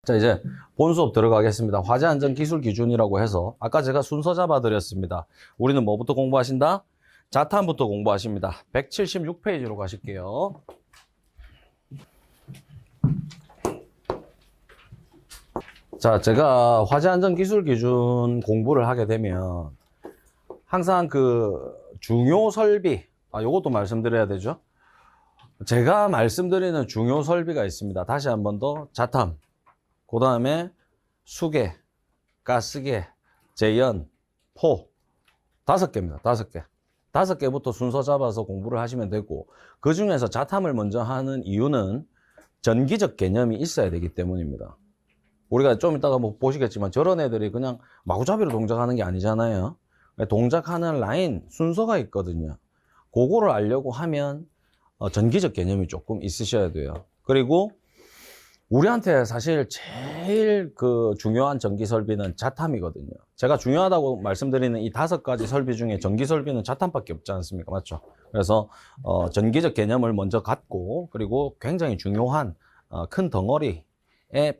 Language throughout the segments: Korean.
자, 이제 본 수업 들어가겠습니다. 화재안전기술기준이라고 해서 아까 제가 순서 잡아드렸습니다. 우리는 뭐부터 공부하신다? 자탄부터 공부하십니다. 176페이지로 가실게요. 자, 제가 화재안전기술기준 공부를 하게 되면 항상 그 중요 설비, 요것도 말씀드려야 되죠. 제가 말씀드리는 중요 설비가 있습니다. 다시 한 번 더 자탄, 그 다음에 수계, 가스계, 제연, 포 5개입니다. 5개. 5개부터 순서 잡아서 공부를 하시면 되고, 그 중에서 자탐을 먼저 하는 이유는 전기적 개념이 있어야 되기 때문입니다. 우리가 좀 이따가 뭐 보시겠지만 저런 애들이 그냥 마구잡이로 동작하는 게 아니잖아요. 동작하는 라인 순서가 있거든요. 그거를 알려고 하면 전기적 개념이 조금 있으셔야 돼요. 그리고 우리한테 사실 제일 그 중요한 전기 설비는 자탐이거든요. 제가 중요하다고 말씀드리는 이 5가지 설비 중에 전기 설비는 자탐밖에 없지 않습니까? 맞죠? 그래서 전기적 개념을 먼저 갖고, 그리고 굉장히 중요한 큰 덩어리의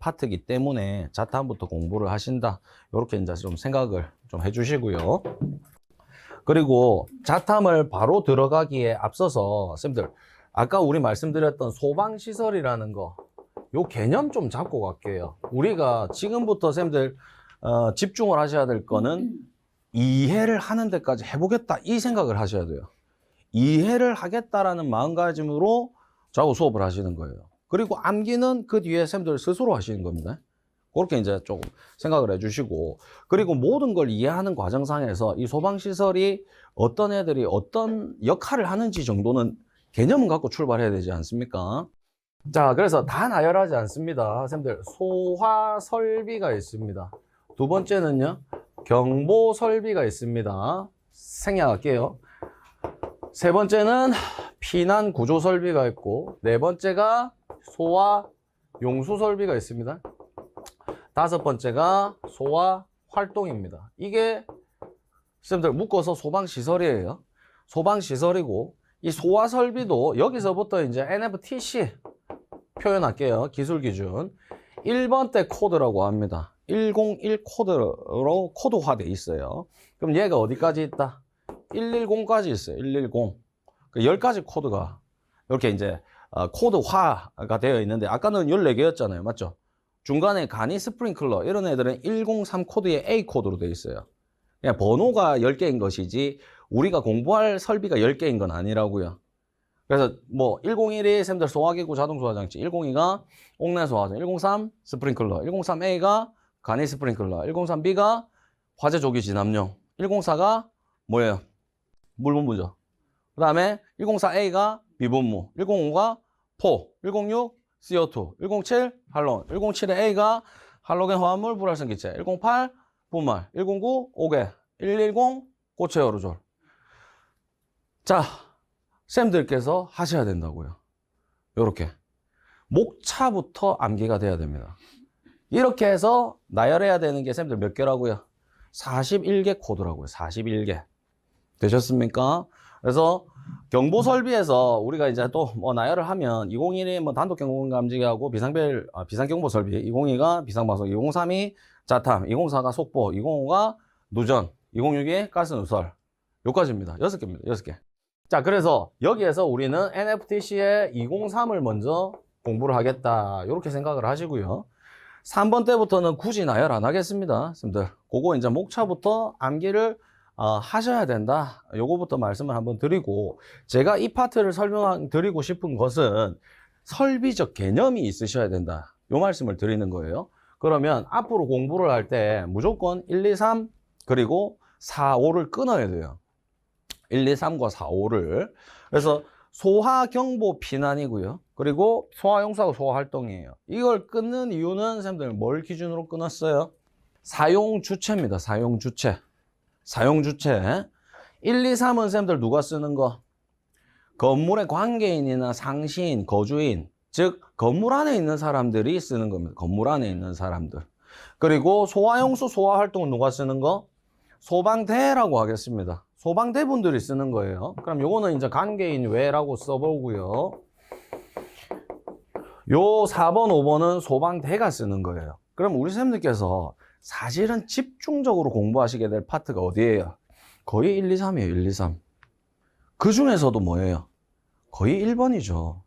파트이기 때문에 자탐부터 공부를 하신다. 이렇게 이제 좀 생각을 좀 해주시고요. 그리고 자탐을 바로 들어가기에 앞서서 쌤들, 아까 우리 말씀드렸던 소방시설이라는 거, 요 개념 좀 잡고 갈게요. 우리가 지금부터 쌤들 집중을 하셔야 될 거는 이해를 하는 데까지 해보겠다, 이 생각을 하셔야 돼요. 이해를 하겠다라는 마음가짐으로 자꾸 수업을 하시는 거예요. 그리고 암기는 그 뒤에 쌤들 스스로 하시는 겁니다. 그렇게 이제 조금 생각을 해주시고, 그리고 모든 걸 이해하는 과정상에서 이 소방시설이 어떤 애들이 어떤 역할을 하는지 정도는 개념은 갖고 출발해야 되지 않습니까? 자, 그래서 다 나열하지 않습니다. 선생님들, 소화 설비가 있습니다. 두 번째는요, 경보 설비가 있습니다. 생략할게요. 세 번째는 피난 구조 설비가 있고, 네 번째가 소화 용수 설비가 있습니다. 5번째가 소화 활동입니다. 이게 선생님들 묶어서 소방시설이에요. 소방시설이고, 이 소화 설비도 여기서부터 이제 NFTC 표현할게요. 기술기준 1번 때 코드라고 합니다. 101 코드로 코드화되어 있어요. 그럼 얘가 어디까지 있다? 110까지 있어요. 110. 그 10가지 코드가 이렇게 이제 코드화가 되어 있는데, 아까는 14개였잖아요. 맞죠? 중간에 간이 스프링클러 이런 애들은 103 코드의 A 코드로 되어 있어요. 그냥 번호가 10개인 것이지 우리가 공부할 설비가 10개인 건 아니라고요. 그래서 뭐 101이 쌤들 소화기구 자동소화장치, 102가 옥내 소화장, 103 스프링클러, 103A가 간이 스프링클러, 103B가 화재 조기 진압용, 104가 뭐예요? 물분무죠. 그 다음에 104A가 비분무, 105가 포, 106 CO2, 107 할론, 107의 A가 할로겐 화합물 불활성 기체, 108 분말, 109 오게, 110 고체 어루졸. 자, 쌤들께서 하셔야 된다고요. 요렇게 목차부터 암기가 돼야 됩니다. 이렇게 해서 나열해야 되는 게 쌤들 몇 개라고요? 41개 코드라고요. 41개. 되셨습니까? 그래서 경보 설비에서 우리가 이제 또 뭐 나열을 하면 201이 뭐 단독 경보 감지기하고 비상경보 설비, 202가 비상방송, 203이 자탐, 204가 속보, 205가 누전, 206이 가스 누설. 요까지입니다. 6개입니다. 6개. 자, 그래서 여기에서 우리는 NFTC의 203을 먼저 공부를 하겠다, 이렇게 생각을 하시고요. 3번 때부터는 굳이 나열 안 하겠습니다. 선생님들, 그거 이제 목차부터 암기를 하셔야 된다. 요거부터 말씀을 한번 드리고, 제가 이 파트를 설명드리고 싶은 것은 설비적 개념이 있으셔야 된다, 요 말씀을 드리는 거예요. 그러면 앞으로 공부를 할 때 무조건 1, 2, 3 그리고 4, 5를 끊어야 돼요. 1, 2, 3과 4, 5를. 그래서 소화, 경보, 피난이고요. 그리고 소화 용수하고 소화 활동이에요. 이걸 끊는 이유는 선생님들 뭘 기준으로 끊었어요? 사용 주체입니다. 사용 주체. 사용 주체. 1, 2, 3은 선생님들 누가 쓰는 거? 건물의 관계인이나 상시인, 거주인, 즉 건물 안에 있는 사람들이 쓰는 겁니다. 건물 안에 있는 사람들. 그리고 소화 용수, 소화 활동은 누가 쓰는 거? 소방대라고 하겠습니다. 소방대분들이 쓰는 거예요. 그럼 요거는 이제 관계인 외라고 써보고요. 요 4번, 5번은 소방대가 쓰는 거예요. 그럼 우리 선생님들께서 사실은 집중적으로 공부하시게 될 파트가 어디예요? 거의 1, 2, 3이에요. 1, 2, 3. 그 중에서도 뭐예요? 거의 1번이죠.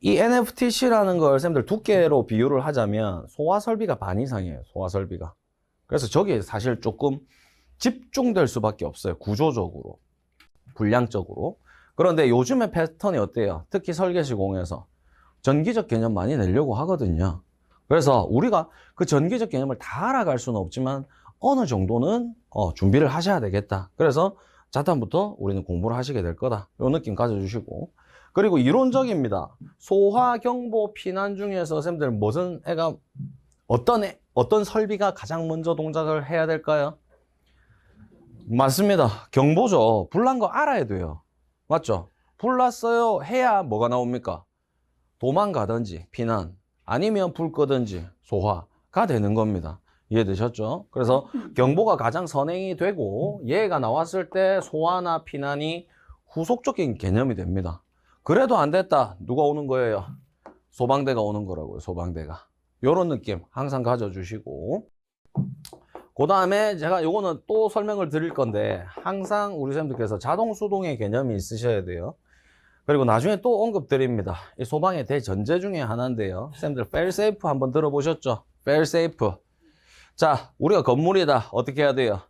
이 NFTC라는 걸 선생님들 두께로 비유를 하자면 소화설비가 반 이상이에요. 소화설비가. 그래서 저게 사실 조금 집중될 수밖에 없어요. 구조적으로, 분량적으로. 그런데 요즘의 패턴이 어때요? 특히 설계시공에서 전기적 개념 많이 내려고 하거든요. 그래서 우리가 그 전기적 개념을 다 알아갈 수는 없지만 어느 정도는 준비를 하셔야 되겠다. 그래서 자탄부터 우리는 공부를 하시게 될 거다. 이 느낌 가져주시고. 그리고 이론적입니다. 소화, 경보, 피난 중에서 선생님들 무슨 애가 어떤 설비가 가장 먼저 동작을 해야 될까요? 맞습니다. 경보죠. 불난 거 알아야 돼요. 맞죠? 불났어요 해야 뭐가 나옵니까? 도망가든지 피난, 아니면 불 끄든지 소화가 되는 겁니다. 이해되셨죠? 그래서 경보가 가장 선행이 되고 얘가 나왔을 때 소화나 피난이 후속적인 개념이 됩니다. 그래도 안 됐다. 누가 오는 거예요? 소방대가 오는 거라고요. 소방대가. 요런 느낌 항상 가져주시고, 그 다음에 제가 요거는 또 설명을 드릴 건데 항상 우리 선생님들께서 자동 수동의 개념이 있으셔야 돼요. 그리고 나중에 또 언급 드립니다. 이 소방의 대전제 중에 하나인데요. 선생님들 fail-safe 한번 들어보셨죠? fail-safe. 자, 우리가 건물이다. 어떻게 해야 돼요?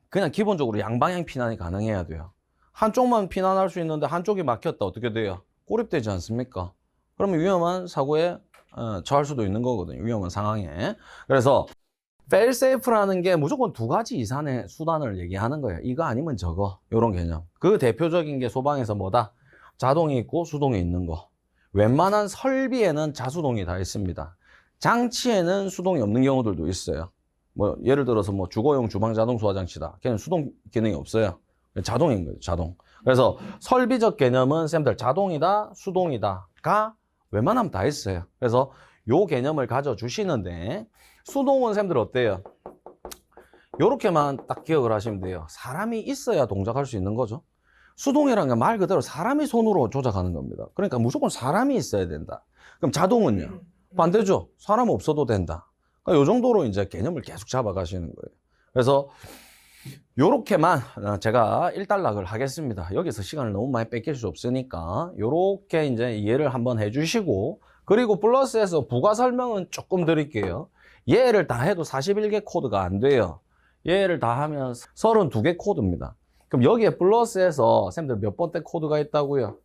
그냥 기본적으로 양방향 피난이 가능해야 돼요. 한쪽만 피난할 수 있는데 한쪽이 막혔다. 어떻게 돼요? 고립되지 않습니까? 그러면 위험한 사고에 처할 수도 있는 거거든요. 위험한 상황에. 그래서 fail-safe라는 게 무조건 두 가지 이상의 수단을 얘기하는 거예요. 이거 아니면 저거. 이런 개념. 그 대표적인 게 소방에서 뭐다? 자동이 있고 수동이 있는 거. 웬만한 설비에는 자수동이 다 있습니다. 장치에는 수동이 없는 경우들도 있어요. 뭐 예를 들어서 뭐 주거용 주방 자동 소화 장치다. 걔는 수동 기능이 없어요. 자동인 거예요. 자동. 그래서 설비적 개념은 쌤들 자동이다, 수동이다가 웬만하면 다 있어요. 그래서 요 개념을 가져주시는데 수동은 쌤들 어때요? 요렇게만 딱 기억을 하시면 돼요. 사람이 있어야 동작할 수 있는 거죠. 수동이라는 게 말 그대로 사람이 손으로 조작하는 겁니다. 그러니까 무조건 사람이 있어야 된다. 그럼 자동은요? 반대죠. 사람 없어도 된다. 그러니까 요 정도로 이제 개념을 계속 잡아가시는 거예요. 그래서 요렇게만 제가 일단락을 하겠습니다. 여기서 시간을 너무 많이 뺏길 수 없으니까 요렇게 이제 이해를 한번 해주시고, 그리고 플러스에서 부가 설명은 조금 드릴게요. 얘를 다 해도 41개 코드가 안 돼요. 얘를 다 하면 32개 코드입니다. 그럼 여기에 플러스에서 쌤들 몇 번째 코드가 있다고요?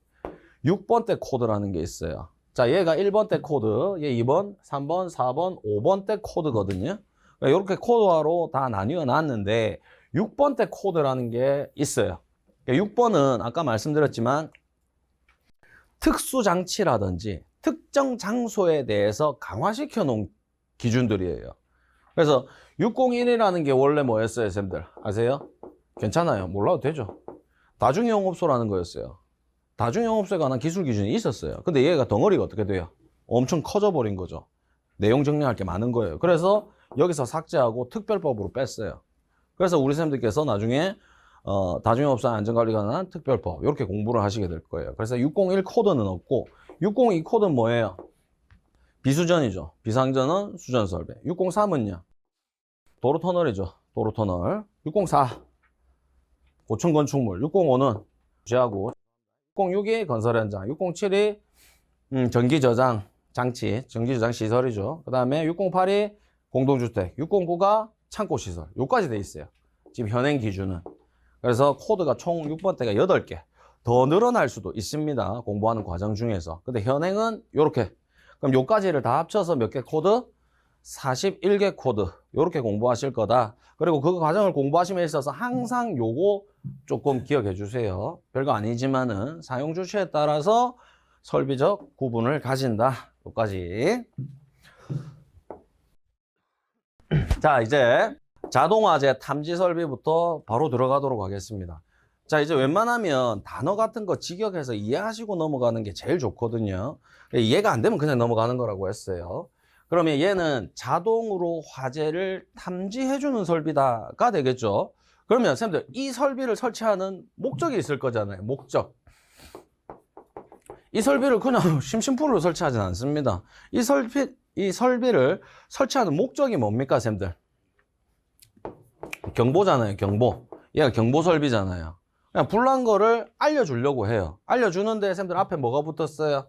6번째 코드라는 게 있어요. 자, 얘가 1번째 코드, 얘 2번, 3번, 4번, 5번째 코드거든요. 이렇게 코드화로 다 나뉘어 놨는데 6번째 코드라는 게 있어요. 6번은 아까 말씀드렸지만 특수장치라든지 특정 장소에 대해서 강화시켜 놓은 기준들이에요. 그래서 601이라는 게 원래 뭐였어요, 쌤들? 아세요? 괜찮아요. 몰라도 되죠. 다중영업소라는 거였어요. 다중영업소에 관한 기술 기준이 있었어요. 근데 얘가 덩어리가 어떻게 돼요? 엄청 커져버린 거죠. 내용 정리할 게 많은 거예요. 그래서 여기서 삭제하고 특별법으로 뺐어요. 그래서 우리 선생님들께서 나중에 다중영업소 안전관리에 관한 특별법 이렇게 공부를 하시게 될 거예요. 그래서 601 코드는 없고 602 코드는 뭐예요? 비수전이죠. 비상전은 수전설비. 603은요? 도로터널이죠. 도로터널. 604 고층건축물. 605는 제하고 606이 건설 현장. 607이 전기저장 장치, 전기저장 시설이죠. 그 다음에 608이 공동주택. 609가 창고시설. 요까지 돼 있어요. 지금 현행 기준은. 그래서 코드가 총 6번대가 8개. 더 늘어날 수도 있습니다. 공부하는 과정 중에서. 근데 현행은 요렇게. 그럼 요까지를 다 합쳐서 몇 개 코드? 41개 코드. 요렇게 공부하실 거다. 그리고 그 과정을 공부하심에 있어서 항상 요거 조금 기억해 주세요. 별거 아니지만은 사용 주체에 따라서 설비적 구분을 가진다. 요까지. 자, 이제 자동화재 탐지 설비부터 바로 들어가도록 하겠습니다. 자, 이제 웬만하면 단어 같은 거 직역해서 이해하시고 넘어가는 게 제일 좋거든요. 이해가 안 되면 그냥 넘어가는 거라고 했어요. 그러면 얘는 자동으로 화재를 탐지해주는 설비다가 되겠죠. 그러면 선생님들 이 설비를 설치하는 목적이 있을 거잖아요. 목적. 이 설비를 그냥 심심풀로 설치하진 않습니다. 이 설비를 설치하는 목적이 뭡니까, 쌤들? 경보잖아요, 경보. 얘가 경보 설비잖아요. 그냥 불난 거를 알려주려고 해요. 알려주는데 쌤들 앞에 뭐가 붙었어요?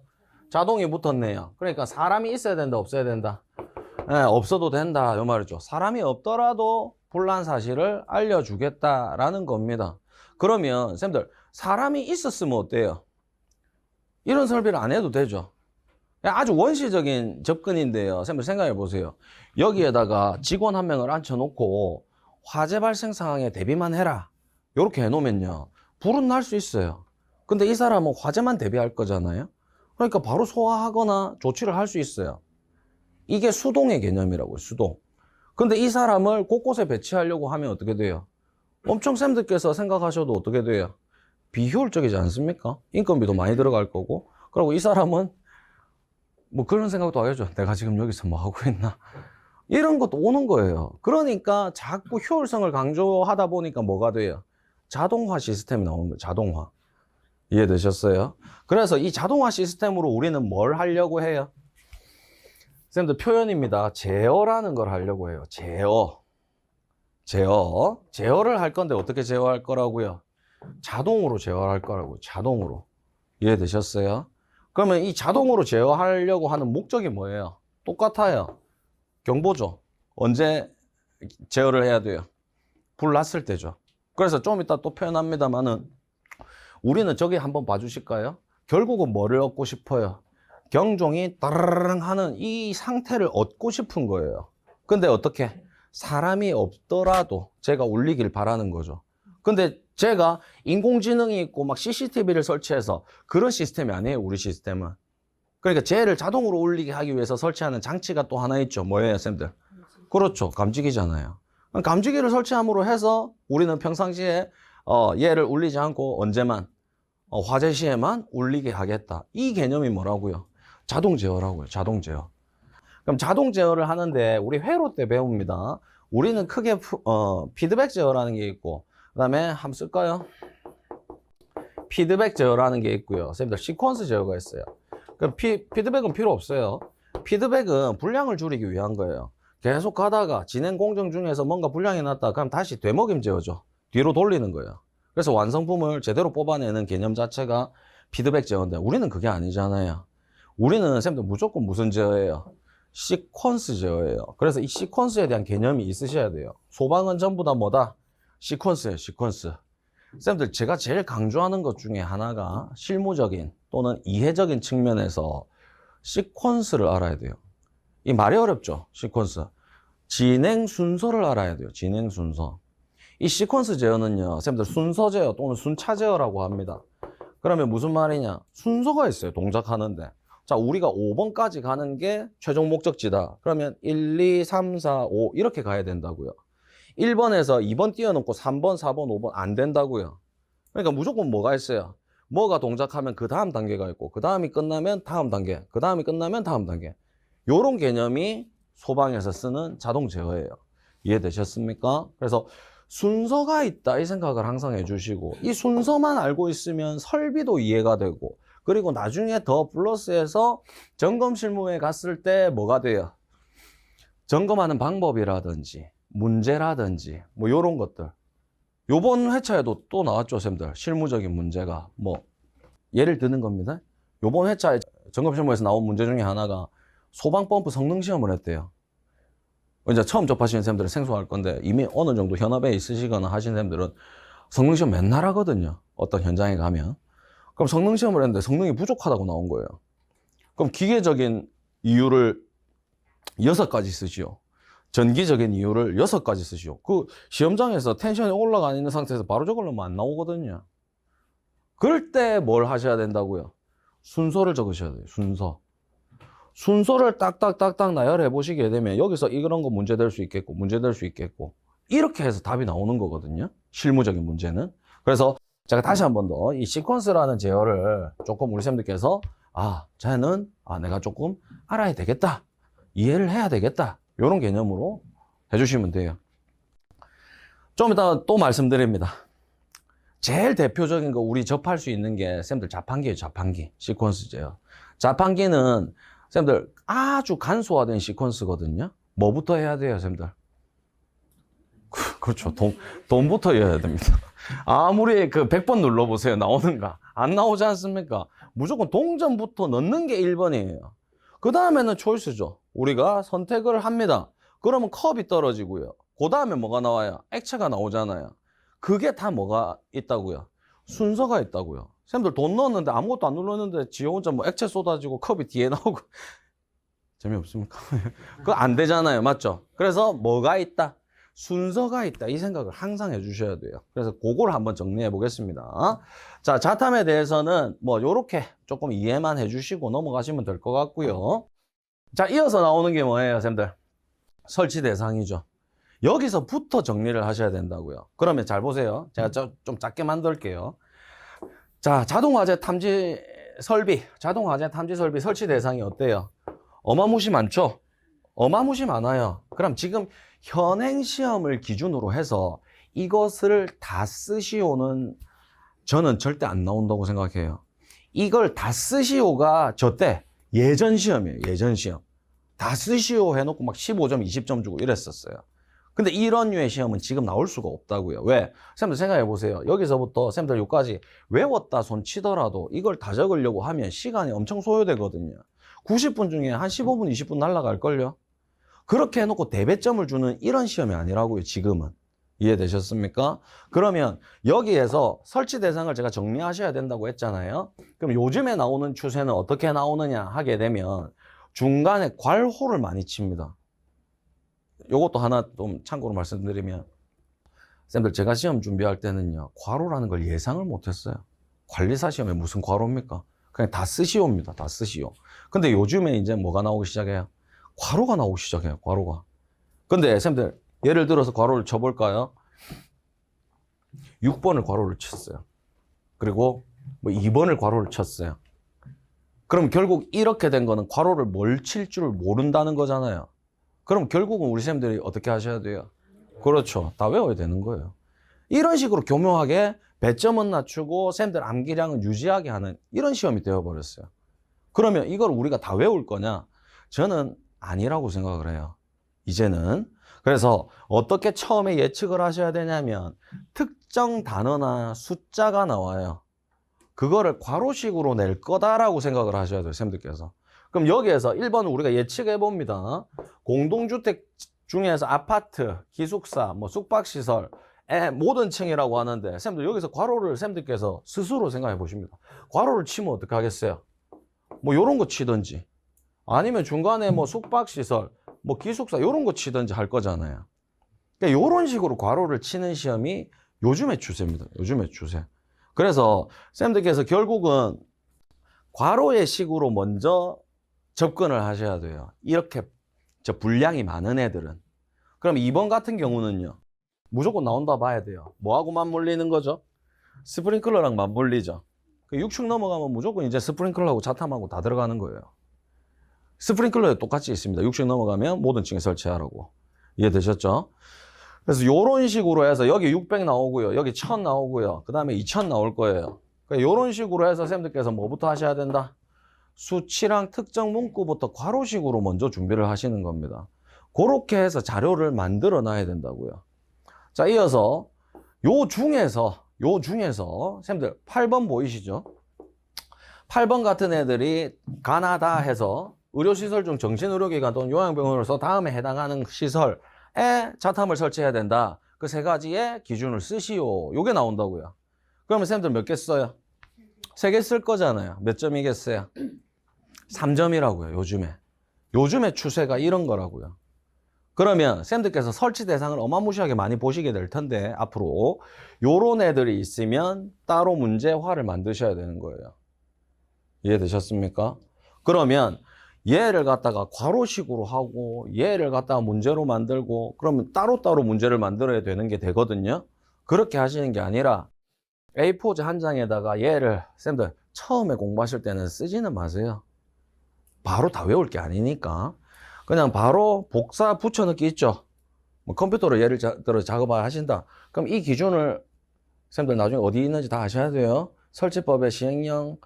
자동이 붙었네요. 그러니까 사람이 있어야 된다, 없어야 된다? 네, 없어도 된다, 요 말이죠. 사람이 없더라도 불난 사실을 알려주겠다라는 겁니다. 그러면 쌤들 사람이 있었으면 어때요? 이런 설비를 안 해도 되죠. 아주 원시적인 접근인데요. 쌤들 생각해 보세요. 여기에다가 직원 한 명을 앉혀놓고 화재 발생 상황에 대비만 해라, 이렇게 해놓으면요, 불은 날 수 있어요. 근데 이 사람은 화재만 대비할 거잖아요. 그러니까 바로 소화하거나 조치를 할 수 있어요. 이게 수동의 개념이라고요, 수동. 근데 이 사람을 곳곳에 배치하려고 하면 어떻게 돼요? 엄청 쌤들께서 생각하셔도 어떻게 돼요? 비효율적이지 않습니까? 인건비도 많이 들어갈 거고. 그리고 이 사람은 뭐 그런 생각도 하겠죠. 내가 지금 여기서 뭐 하고 있나? 이런 것도 오는 거예요. 그러니까 자꾸 효율성을 강조하다 보니까 뭐가 돼요? 자동화 시스템이 나오는 거예요. 자동화. 이해되셨어요? 그래서 이 자동화 시스템으로 우리는 뭘 하려고 해요? 쌤들 표현입니다. 제어라는 걸 하려고 해요. 제어를 할 건데 어떻게 제어할 거라고요? 자동으로 제어할 거라고요. 자동으로. 이해되셨어요? 그러면 이 자동으로 제어하려고 하는 목적이 뭐예요? 똑같아요. 경보죠. 언제 제어를 해야 돼요? 불 났을 때죠. 그래서 좀 이따 또 표현합니다만은 우리는 저기 한번 봐주실까요? 결국은 뭐를 얻고 싶어요? 경종이 따르릉 하는 이 상태를 얻고 싶은 거예요. 근데 어떻게? 사람이 없더라도 제가 울리길 바라는 거죠. 근데 제가 인공지능이 있고 막 CCTV를 설치해서 그런 시스템이 아니에요, 우리 시스템은. 그러니까 쟤를 자동으로 울리게 하기 위해서 설치하는 장치가 또 하나 있죠. 뭐예요, 쌤들? 그렇죠. 감지기잖아요. 감지기를 설치함으로 해서 우리는 평상시에 얘를 울리지 않고 언제만 화재 시에만 울리게 하겠다. 이 개념이 뭐라고요? 자동 제어라고요. 자동 제어. 그럼 자동 제어를 하는데 우리 회로 때 배웁니다. 우리는 크게 피드백 제어라는 게 있고, 그 다음에 한번 쓸까요? 피드백 제어라는 게 있고요. 쌤들 시퀀스 제어가 있어요. 그럼 피드백은 필요 없어요. 피드백은 불량을 줄이기 위한 거예요. 계속 가다가 진행 공정 중에서 뭔가 불량이 났다 그럼 다시 되먹임 제어죠. 뒤로 돌리는 거예요. 그래서 완성품을 제대로 뽑아내는 개념 자체가 피드백 제어인데 우리는 그게 아니잖아요. 우리는 쌤들 무조건 무슨 제어예요? 시퀀스 제어예요. 그래서 이 시퀀스에 대한 개념이 있으셔야 돼요. 소방은 전부 다 뭐다? 시퀀스예요, 시퀀스. 쌤들 제가 제일 강조하는 것 중에 하나가 실무적인 또는 이해적인 측면에서 시퀀스를 알아야 돼요. 이 말이 어렵죠, 시퀀스. 진행 순서를 알아야 돼요, 진행 순서. 이 시퀀스 제어는요, 쌤들 순서 제어 또는 순차 제어라고 합니다. 그러면 무슨 말이냐? 순서가 있어요, 동작하는데. 자, 우리가 5번까지 가는 게 최종 목적지다. 그러면 1, 2, 3, 4, 5 이렇게 가야 된다고요. 1번에서 2번 띄워놓고 3번, 4번, 5번 안 된다고요. 그러니까 무조건 뭐가 있어요? 뭐가 동작하면 그 다음 단계가 있고, 그 다음이 끝나면 다음 단계, 그 다음이 끝나면 다음 단계. 요런 개념이 소방에서 쓰는 자동 제어예요. 이해되셨습니까? 그래서 순서가 있다 이 생각을 항상 해주시고, 이 순서만 알고 있으면 설비도 이해가 되고, 그리고 나중에 더 플러스해서 점검 실무에 갔을 때 뭐가 돼요? 점검하는 방법이라든지 문제라든지 뭐 요런 것들. 요번 회차에도 또 나왔죠, 쌤들. 실무적인 문제가 뭐 예를 드는 겁니다. 요번 회차에 점검 실무에서 나온 문제 중에 하나가 소방 펌프 성능 시험을 했대요. 이제 처음 접하시는 쌤들은 생소할 건데 이미 어느 정도 현업에 있으시거나 하시는 쌤들은 성능 시험 맨날 하거든요. 어떤 현장에 가면. 그럼 성능 시험을 했는데 성능이 부족하다고 나온 거예요. 그럼 기계적인 이유를 6가지 쓰시오. 전기적인 이유를 6가지 쓰시오. 그 시험장에서 텐션이 올라가 있는 상태에서 바로 적으려면 안 나오거든요. 그럴 때 뭘 하셔야 된다고요? 순서를 적으셔야 돼요. 순서. 순서를 딱딱딱딱 나열해 보시게 되면 여기서 이런 거 문제 될 수 있겠고 문제 될 수 있겠고 이렇게 해서 답이 나오는 거거든요. 실무적인 문제는. 그래서 제가 다시 한 번 더 이 시퀀스라는 제어를 조금 우리 쌤들께서 쟤는 내가 조금 알아야 되겠다. 이해를 해야 되겠다. 이런 개념으로 해주시면 돼요. 좀 이따 또 말씀드립니다. 제일 대표적인 거 우리 접할 수 있는 게 쌤들 자판기예요. 자판기. 시퀀스제요. 자판기는 쌤들 아주 간소화된 시퀀스거든요. 뭐부터 해야 돼요, 쌤들? 그렇죠. 돈부터 해야 됩니다. 아무리 그 100번 눌러보세요. 나오는가? 안 나오지 않습니까? 무조건 동전부터 넣는 게 1번이에요. 그 다음에는 초이스죠. 우리가 선택을 합니다. 그러면 컵이 떨어지고요. 그 다음에 뭐가 나와요? 액체가 나오잖아요. 그게 다 뭐가 있다고요? 순서가 있다고요. 쌤들 돈 넣었는데 아무것도 안 눌렀는데 지 혼자 뭐 액체 쏟아지고 컵이 뒤에 나오고 재미없습니까? 그거 안 되잖아요. 맞죠? 그래서 뭐가 있다? 순서가 있다. 이 생각을 항상 해주셔야 돼요. 그래서 그걸 한번 정리해 보겠습니다. 자, 자탐에 대해서는 뭐 요렇게 조금 이해만 해주시고 넘어가시면 될 것 같고요. 자, 이어서 나오는 게 뭐예요, 쌤들? 설치 대상이죠. 여기서부터 정리를 하셔야 된다고요. 그러면 잘 보세요. 제가 좀 작게 만들게요. 자, 자동화재 탐지 설비 설치 대상이 어때요? 어마무시 많죠? 어마무시 많아요. 그럼 지금 현행 시험을 기준으로 해서 이것을 다 쓰시오는 저는 절대 안 나온다고 생각해요. 이걸 다 쓰시오가 저때 예전 시험이에요. 예전 시험. 다 쓰시오 해놓고 막 15점, 20점 주고 이랬었어요. 근데 이런 류의 시험은 지금 나올 수가 없다고요. 왜? 쌤들 생각해 보세요. 여기서부터 쌤들 여기까지 외웠다 손 치더라도 이걸 다 적으려고 하면 시간이 엄청 소요되거든요. 90분 중에 한 15분, 20분 날아갈걸요? 그렇게 해놓고 대배점을 주는 이런 시험이 아니라고요, 지금은. 이해되셨습니까? 그러면 여기에서 설치 대상을 제가 정리하셔야 된다고 했잖아요. 그럼 요즘에 나오는 추세는 어떻게 나오느냐 하게 되면 중간에 괄호를 많이 칩니다. 요것도 하나 좀 참고로 말씀드리면 쌤들 제가 시험 준비할 때는요 괄호라는 걸 예상을 못했어요. 관리사 시험에 무슨 괄호입니까? 그냥 다 쓰시오입니다. 다 쓰시오. 근데 요즘에 이제 뭐가 나오기 시작해요? 괄호가 나오기 시작해요. 괄호가. 근데 쌤들 예를 들어서 괄호를 쳐볼까요? 6번을 괄호를 쳤어요. 그리고 뭐 2번을 괄호를 쳤어요. 그럼 결국 이렇게 된 거는 괄호를 뭘 칠 줄 모른다는 거잖아요. 그럼 결국은 우리 쌤들이 어떻게 하셔야 돼요? 그렇죠. 다 외워야 되는 거예요. 이런 식으로 교묘하게 배점은 낮추고 쌤들 암기량은 유지하게 하는 이런 시험이 되어버렸어요. 그러면 이걸 우리가 다 외울 거냐? 저는 아니라고 생각을 해요. 이제는. 그래서 어떻게 처음에 예측을 하셔야 되냐면 특정 단어나 숫자가 나와요. 그거를 괄호식으로 낼 거다라고 생각을 하셔야 돼요. 쌤들께서. 그럼 여기에서 1번은 우리가 예측해 봅니다. 공동주택 중에서 아파트, 기숙사, 뭐 숙박시설의 모든 층이라고 하는데 쌤들 여기서 괄호를 쌤들께서 스스로 생각해 보십니다. 괄호를 치면 어떻게 하겠어요? 뭐 요런 거 치든지 아니면 중간에 뭐 숙박시설, 뭐 기숙사 요런 거 치든지 할 거잖아요. 그러니까 요런 식으로 괄호를 치는 시험이 요즘의 추세입니다. 요즘의 추세. 그래서 쌤들께서 결국은 괄호의 식으로 먼저 접근을 하셔야 돼요. 이렇게 분량이 많은 애들은. 그럼 2번 같은 경우는요. 무조건 나온다 봐야 돼요. 뭐하고 맞물리는 거죠? 스프링클러랑 맞물리죠. 6층 넘어가면 무조건 이제 스프링클러하고 자탐하고 다 들어가는 거예요. 스프링클러에 똑같이 있습니다. 6층 넘어가면 모든 층에 설치하라고. 이해되셨죠? 그래서 이런 식으로 해서 여기 600 나오고요. 여기 1000 나오고요. 그 다음에 2000 나올 거예요. 그러니까 이런 식으로 해서 쌤들께서 뭐부터 하셔야 된다? 수치랑 특정 문구부터 괄호식으로 먼저 준비를 하시는 겁니다. 그렇게 해서 자료를 만들어 놔야 된다고요. 자, 이어서 요 중에서 쌤들 8번 보이시죠? 8번 같은 애들이 가나다 해서 의료시설 중 정신의료기관 또는 요양병원으로서 다음에 해당하는 시설에 자탐을 설치해야 된다. 그 세 가지의 기준을 쓰시오. 요게 나온다고요. 그러면 쌤들 몇 개 써요? 3개 쓸 거잖아요. 몇 점이겠어요? 3점이라고요. 요즘의 추세가 이런 거라고요. 그러면 쌤들께서 설치 대상을 어마무시하게 많이 보시게 될 텐데 앞으로 요런 애들이 있으면 따로 문제화를 만드셔야 되는 거예요. 이해되셨습니까? 그러면 얘를 갖다가 괄호식으로 하고 얘를 갖다가 문제로 만들고 그러면 따로따로 문제를 만들어야 되는 게 되거든요. 그렇게 하시는 게 아니라 A4지 한 장에다가 얘를 쌤들 처음에 공부하실 때는 쓰지는 마세요. 바로 다 외울 게 아니니까 그냥 바로 복사 붙여넣기 있죠. 뭐 컴퓨터로 예를 들어 작업을 하신다. 그럼 이 기준을 쌤들 나중에 어디 있는지 다 아셔야 돼요. 설치법의 시행령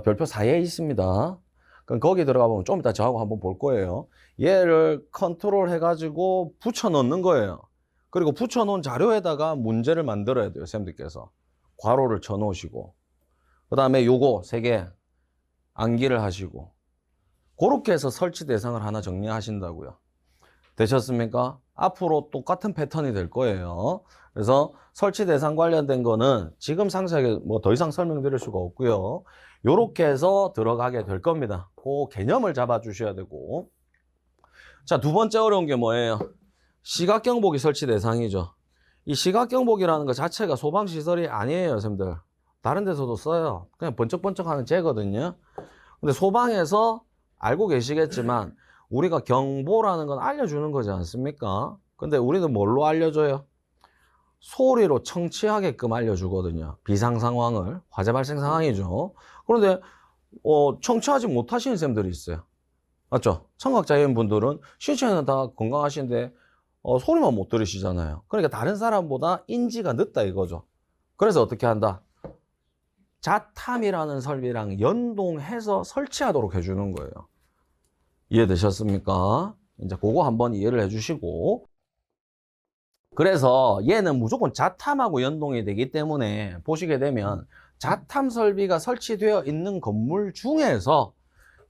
별표 4에 있습니다. 그럼 거기 들어가 보면 좀 이따 저하고 한번 볼 거예요. 얘를 컨트롤 해가지고 붙여 넣는 거예요. 그리고 붙여 놓은 자료에다가 문제를 만들어야 돼요. 쌤들께서. 괄호를 쳐 놓으시고. 그 다음에 요거 3개 암기를 하시고. 그렇게 해서 설치 대상을 하나 정리하신다고요. 되셨습니까? 앞으로 똑같은 패턴이 될 거예요. 그래서 설치 대상 관련된 거는 지금 상세하게 뭐 더 이상 설명드릴 수가 없고요. 요렇게 해서 들어가게 될 겁니다. 그 개념을 잡아 주셔야 되고. 자, 두 번째 어려운 게 뭐예요? 시각경보기 설치 대상이죠. 이 시각경보기라는 것 자체가 소방시설이 아니에요, 선생님들. 다른 데서도 써요. 그냥 번쩍번쩍 하는 재거든요. 근데 소방에서 알고 계시겠지만 우리가 경보라는 건 알려주는 거지 않습니까? 근데 우리는 뭘로 알려줘요? 소리로 청취하게끔 알려주거든요. 비상 상황을, 화재 발생 상황이죠. 그런데 청취하지 못하시는 쌤들이 있어요. 맞죠? 청각장애인분들은 신체는 다 건강하신데 소리만 못 들으시잖아요. 그러니까 다른 사람보다 인지가 늦다 이거죠. 그래서 어떻게 한다? 자탐이라는 설비랑 연동해서 설치하도록 해주는 거예요. 이해되셨습니까? 이제 그거 한번 이해를 해주시고. 그래서 얘는 무조건 자탐하고 연동이 되기 때문에 보시게 되면 자탐 설비가 설치되어 있는 건물 중에서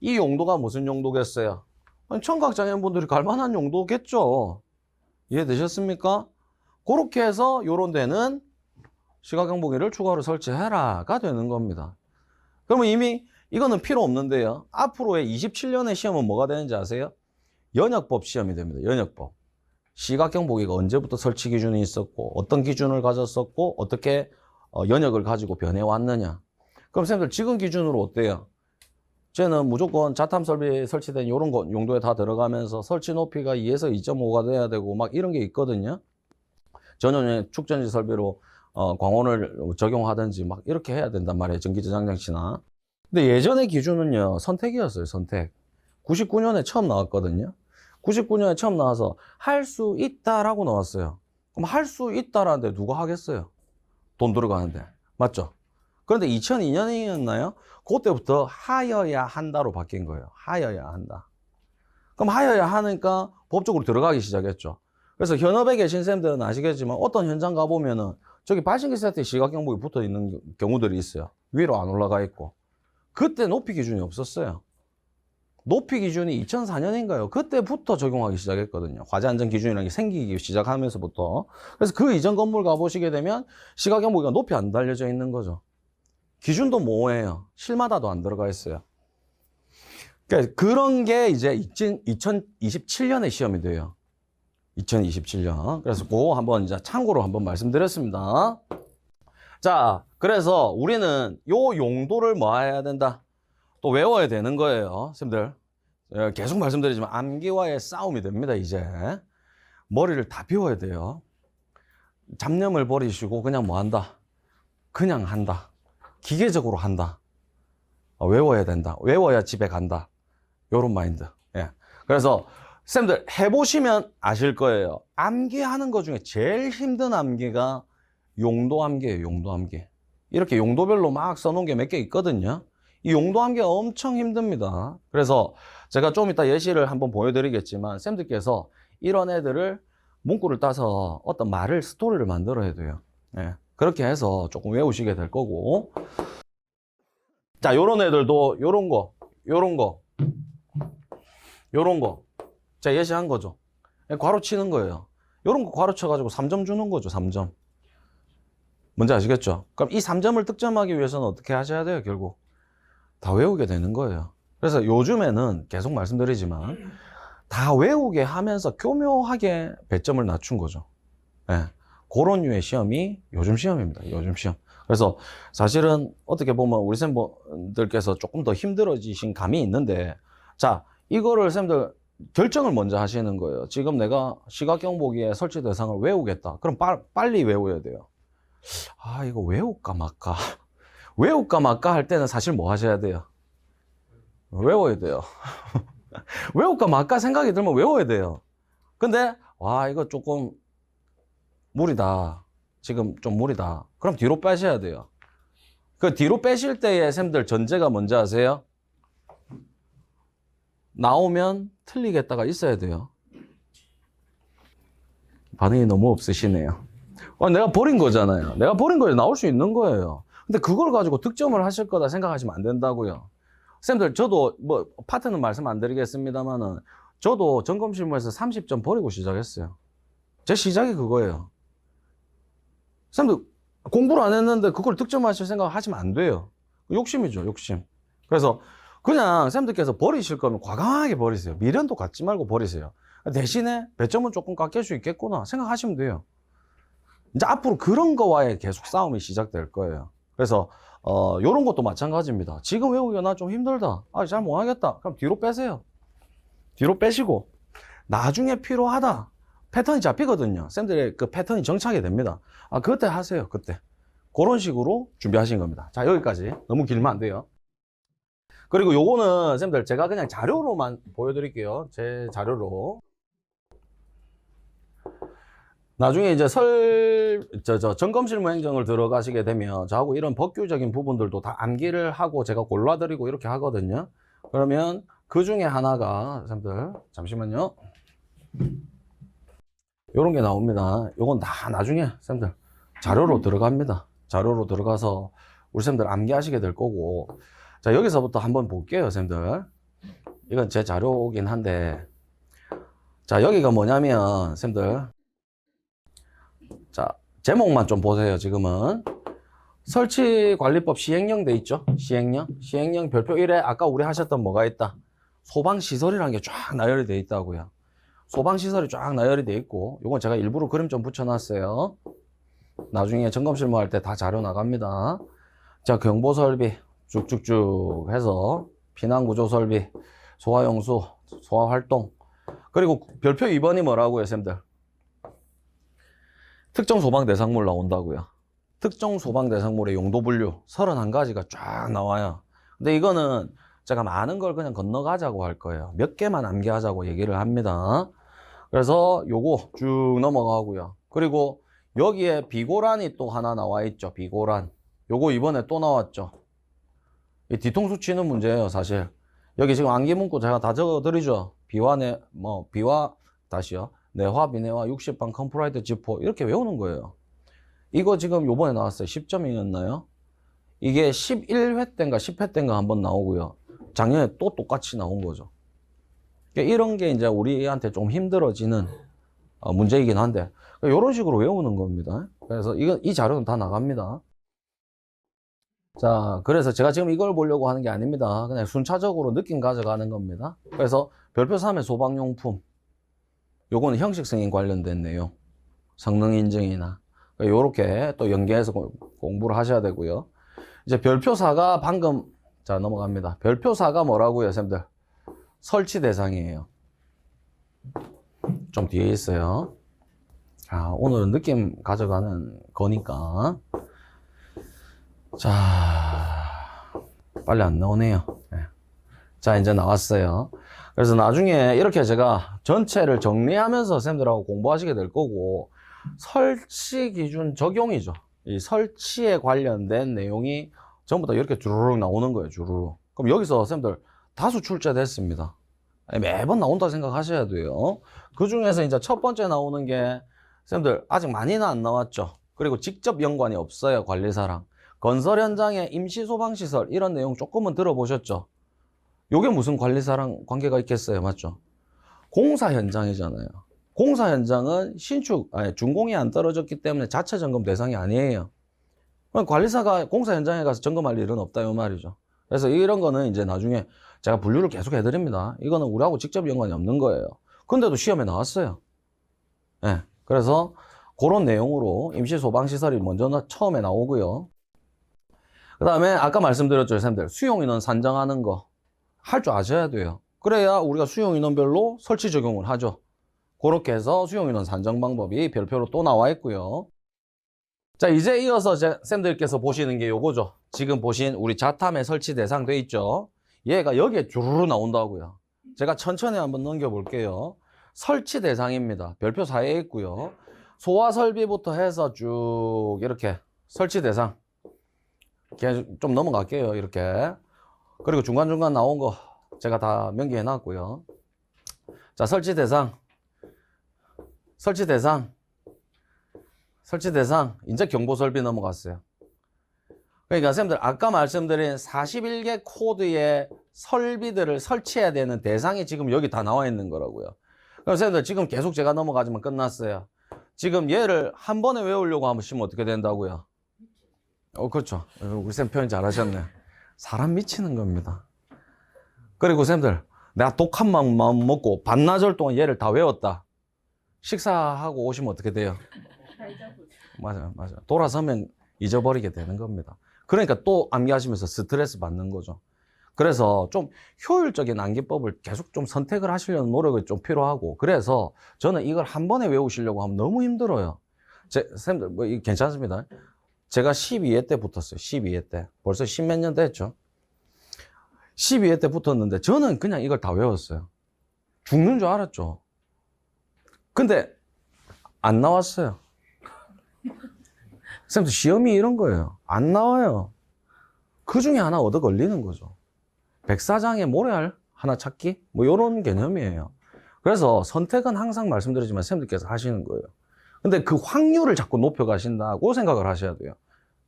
이 용도가 무슨 용도겠어요? 청각장애인분들이 갈만한 용도겠죠. 이해되셨습니까? 그렇게 해서 요런 데는 시각경보기를 추가로 설치해라가 되는 겁니다. 그러면 이미 이거는 필요 없는데요. 앞으로의 27년의 시험은 뭐가 되는지 아세요? 연역법 시험이 됩니다. 연역법. 시각경보기가 언제부터 설치 기준이 있었고 어떤 기준을 가졌었고 어떻게 연역을 가지고 변해왔느냐. 그럼 선생님들 지금 기준으로 어때요? 쟤는 무조건 자탐 설비 설치된 이런 거 용도에 다 들어가면서 설치 높이가 2에서 2.5가 돼야 되고 막 이런 게 있거든요. 전용의 축전지 설비로 광원을 적용하든지 막 이렇게 해야 된단 말이에요. 전기저장장치나. 근데 예전의 기준은요, 선택이었어요, 선택. 99년에 처음 나왔거든요. 99년에 처음 나와서 할 수 있다라고 나왔어요. 그럼 할 수 있다라는데 누가 하겠어요? 돈 들어가는데. 맞죠? 그런데 2002년이었나요? 그때부터 하여야 한다로 바뀐 거예요. 하여야 한다. 그럼 하여야 하니까 법적으로 들어가기 시작했죠. 그래서 현업에 계신 쌤들은 아시겠지만 어떤 현장 가보면은 저기 발신기 세트에 시각경보기 붙어 있는 경우들이 있어요. 위로 안 올라가 있고. 그때 높이 기준이 없었어요. 높이 기준이 2004년인가요? 그때부터 적용하기 시작했거든요. 화재 안전 기준이라는 게 생기기 시작하면서부터. 그래서 그 이전 건물 가보시게 되면 시각경보기가 높이 안 달려져 있는 거죠. 기준도 모호해요. 실마다도 안 들어가 있어요. 그러니까 그런 게 이제 2027년에 시험이 돼요. 2027년. 그래서 그거 한번 이제 참고로 한번 말씀드렸습니다. 자, 그래서 우리는 요 용도를 뭐 해야 된다? 또 외워야 되는 거예요. 선생님들. 계속 말씀드리지만 암기와의 싸움이 됩니다, 이제. 머리를 다 비워야 돼요. 잡념을 버리시고 그냥 뭐 한다? 그냥 한다. 기계적으로 한다. 외워야 된다. 외워야 집에 간다. 요런 마인드. 예. 그래서 쌤들 해보시면 아실 거예요. 암기하는 것 중에 제일 힘든 암기가 용도 암기예요. 용도 암기. 이렇게 용도별로 막 써놓은 게 몇 개 있거든요. 이 용도 암기가 엄청 힘듭니다. 그래서 제가 좀 이따 예시를 한번 보여드리겠지만 쌤들께서 이런 애들을 문구를 따서 어떤 말을 스토리를 만들어야 돼요. 예. 그렇게 해서 조금 외우시게 될 거고. 자, 요런 애들도 요런 거 제가 예시한 거죠. 괄호 치는 거예요. 요런 거 괄호 쳐가지고 3점 주는 거죠. 3점. 뭔지 아시겠죠? 그럼 이 3점을 득점하기 위해서는 어떻게 하셔야 돼요? 결국 다 외우게 되는 거예요. 그래서 요즘에는 계속 말씀드리지만 다 외우게 하면서 교묘하게 배점을 낮춘 거죠. 예. 그런 류의 시험이 요즘 시험입니다. 요즘 시험. 그래서 사실은 어떻게 보면 우리 쌤들께서 조금 더 힘들어지신 감이 있는데, 자, 이거를 쌤들 결정을 먼저 하시는 거예요. 지금 내가 시각경보기에 설치 대상을 외우겠다. 그럼 빨리 외워야 돼요. 아, 이거 외울까 말까. 외울까 말까 할 때는 사실 뭐 하셔야 돼요? 외워야 돼요. 외울까 말까 생각이 들면 외워야 돼요. 근데 와, 이거 조금 무리다. 지금 좀 무리다. 그럼 뒤로 빼셔야 돼요. 그 뒤로 빼실 때에 쌤들 전제가 뭔지 아세요? 나오면 틀리겠다가 있어야 돼요. 반응이 너무 없으시네요. 내가 버린 거잖아요. 내가 버린 거에 나올 수 있는 거예요. 근데 그걸 가지고 득점을 하실 거다 생각하시면 안 된다고요. 쌤들, 저도 뭐 파트는 말씀 안 드리겠습니다만은 저도 점검 실무에서 30점 버리고 시작했어요. 제 시작이 그거예요. 쌤들, 공부를 안 했는데 그걸 득점하실 생각 하시면 안 돼요. 욕심이죠, 욕심. 그래서 그냥 쌤들께서 버리실 거면 과감하게 버리세요. 미련도 갖지 말고 버리세요. 대신에 배점은 조금 깎일 수 있겠구나 생각하시면 돼요. 이제 앞으로 그런 거와의 계속 싸움이 시작될 거예요. 그래서 요런 것도 마찬가지입니다. 지금 외우기가 나 좀 힘들다. 잘 못하겠다. 그럼 뒤로 빼세요. 뒤로 빼시고 나중에 필요하다. 패턴이 잡히거든요. 쌤들의 그 패턴이 정착이 됩니다. 그때 하세요. 그때. 그런 식으로 준비하신 겁니다. 자, 여기까지. 너무 길면 안 돼요. 그리고 요거는 쌤들 제가 그냥 자료로만 보여드릴게요. 제 자료로. 나중에 이제 점검 실무 행정을 들어가시게 되면 저하고 이런 법규적인 부분들도 다 암기를 하고 제가 골라드리고 이렇게 하거든요. 그러면 그 중에 하나가 쌤들 잠시만요. 요런 게 나옵니다. 요건 다 나중에 쌤들 자료로 들어갑니다. 자료로 들어가서 우리 쌤들 암기하시게 될 거고. 자, 여기서부터 한번 볼게요, 쌤들. 이건 제 자료이긴 한데. 자, 여기가 뭐냐면 쌤들. 자, 제목만 좀 보세요. 지금은 설치관리법 시행령 돼 있죠. 시행령 별표 1에 아까 우리 하셨던 뭐가 있다. 소방시설이라는 게 쫙 나열이 돼 있다고요. 소방시설이 쫙 나열이 돼 있고, 요건 제가 일부러 그림 좀 붙여놨어요. 나중에 점검실무 할 때 다 자료 나갑니다. 자, 경보설비 쭉쭉쭉 해서 피난구조설비, 소화용수, 소화활동. 그리고 별표 2번이 뭐라고요, 쌤들? 특정 소방 대상물 나온다고요. 특정 소방 대상물의 용도 분류 31가지가 쫙 나와요. 근데 이거는 제가 많은 걸 그냥 건너가자고 할 거예요. 몇 개만 암기하자고 얘기를 합니다. 그래서 요거 쭉 넘어가고요. 그리고 여기에 비고란이 또 하나 나와 있죠. 비고란. 요거 이번에 또 나왔죠. 이 뒤통수 치는 문제예요, 사실. 여기 지금 암기 문구 제가 다 적어드리죠. 비와 다시요. 내화, 비내화, 60방, 컴프라이트, 지포 이렇게 외우는 거예요. 이거 지금 요번에 나왔어요. 10점이었나요? 이게 11회 때인가 10회 때인가 한번 나오고요. 작년에 또 똑같이 나온 거죠. 이런 게 이제 우리한테 좀 힘들어지는 문제이긴 한데 이런 식으로 외우는 겁니다. 그래서 이 자료는 다 나갑니다. 자, 그래서 제가 지금 이걸 보려고 하는 게 아닙니다. 그냥 순차적으로 느낌 가져가는 겁니다. 그래서 별표 3의 소방용품 요거는 형식 승인 관련된 내용, 성능 인증이나 요렇게 또 연계해서 공부를 하셔야 되고요. 이제 별표 4가 방금 자 넘어갑니다. 별표 4가 뭐라고요, 쌤들? 설치 대상이에요. 좀 뒤에 있어요. 자, 오늘은 느낌 가져가는 거니까. 자, 빨리 안 나오네요. 네. 자, 이제 나왔어요. 그래서 나중에 이렇게 제가 전체를 정리하면서 쌤들하고 공부하시게 될 거고, 설치 기준 적용이죠. 이 설치에 관련된 내용이 전부 다 이렇게 주르륵 나오는 거예요, 주르륵. 그럼 여기서 쌤들 다수 출제됐습니다. 매번 나온다 생각하셔야 돼요. 그 중에서 이제 첫 번째 나오는 게 쌤들 아직 많이는 안 나왔죠. 그리고 직접 연관이 없어요, 관리사랑. 건설 현장의 임시 소방시설 이런 내용 조금은 들어보셨죠? 요게 무슨 관리사랑 관계가 있겠어요, 맞죠? 공사 현장이잖아요. 공사 현장은 준공이 안 떨어졌기 때문에 자체 점검 대상이 아니에요. 관리사가 공사 현장에 가서 점검할 일은 없다 이 말이죠. 그래서 이런 거는 이제 나중에 제가 분류를 계속 해드립니다. 이거는 우리하고 직접 연관이 없는 거예요. 근데도 시험에 나왔어요. 네, 그래서 그런 내용으로 임시 소방시설이 먼저 처음에 나오고요. 그 다음에 아까 말씀드렸죠, 쌤들. 수용인원 산정하는 거 할 줄 아셔야 돼요. 그래야 우리가 수용인원별로 설치 적용을 하죠. 그렇게 해서 수용인원 산정 방법이 별표로 또 나와 있고요. 자, 이제 이어서 쌤들께서 보시는 게 요거죠. 지금 보신 우리 자탐의 설치 대상 돼 있죠. 얘가 여기에 주르르 나온다고요. 제가 천천히 한번 넘겨볼게요. 설치 대상입니다. 별표 4에 있고요. 소화 설비부터 해서 쭉 이렇게 설치 대상 계속 좀 넘어갈게요. 이렇게. 그리고 중간중간 나온 거 제가 다 명기해 놨고요. 자, 설치 대상. 이제 경보 설비 넘어갔어요. 그러니까 선생님들 아까 말씀드린 41개 코드의 설비들을 설치해야 되는 대상이 지금 여기 다 나와 있는 거라고요. 그럼 선생님들 지금 계속 제가 넘어가지만 끝났어요. 지금 얘를 한 번에 외우려고 하시면 어떻게 된다고요? 그렇죠. 우리 쌤 표현 잘하셨네. 사람 미치는 겁니다. 그리고 선생님들 내가 독한 마음 먹고 반나절 동안 얘를 다 외웠다. 식사하고 오시면 어떻게 돼요? 맞아요. 돌아서면 잊어버리게 되는 겁니다. 그러니까 또 암기하시면서 스트레스 받는 거죠. 그래서 좀 효율적인 암기법을 계속 좀 선택을 하시려는 노력이 좀 필요하고, 그래서 저는 이걸 한 번에 외우시려고 하면 너무 힘들어요. 선생님들, 뭐, 괜찮습니다. 제가 12회 때 붙었어요. 12회 때. 벌써 10몇 년 됐죠. 12회 때 붙었는데 저는 그냥 이걸 다 외웠어요. 죽는 줄 알았죠. 근데 안 나왔어요. 선생님들 시험이 이런 거예요. 안 나와요. 그 중에 하나 얻어 걸리는 거죠. 백사장의 모래알 하나 찾기? 뭐 이런 개념이에요. 그래서 선택은 항상 말씀드리지만 선생님들께서 하시는 거예요. 근데 그 확률을 자꾸 높여가신다고 생각을 하셔야 돼요.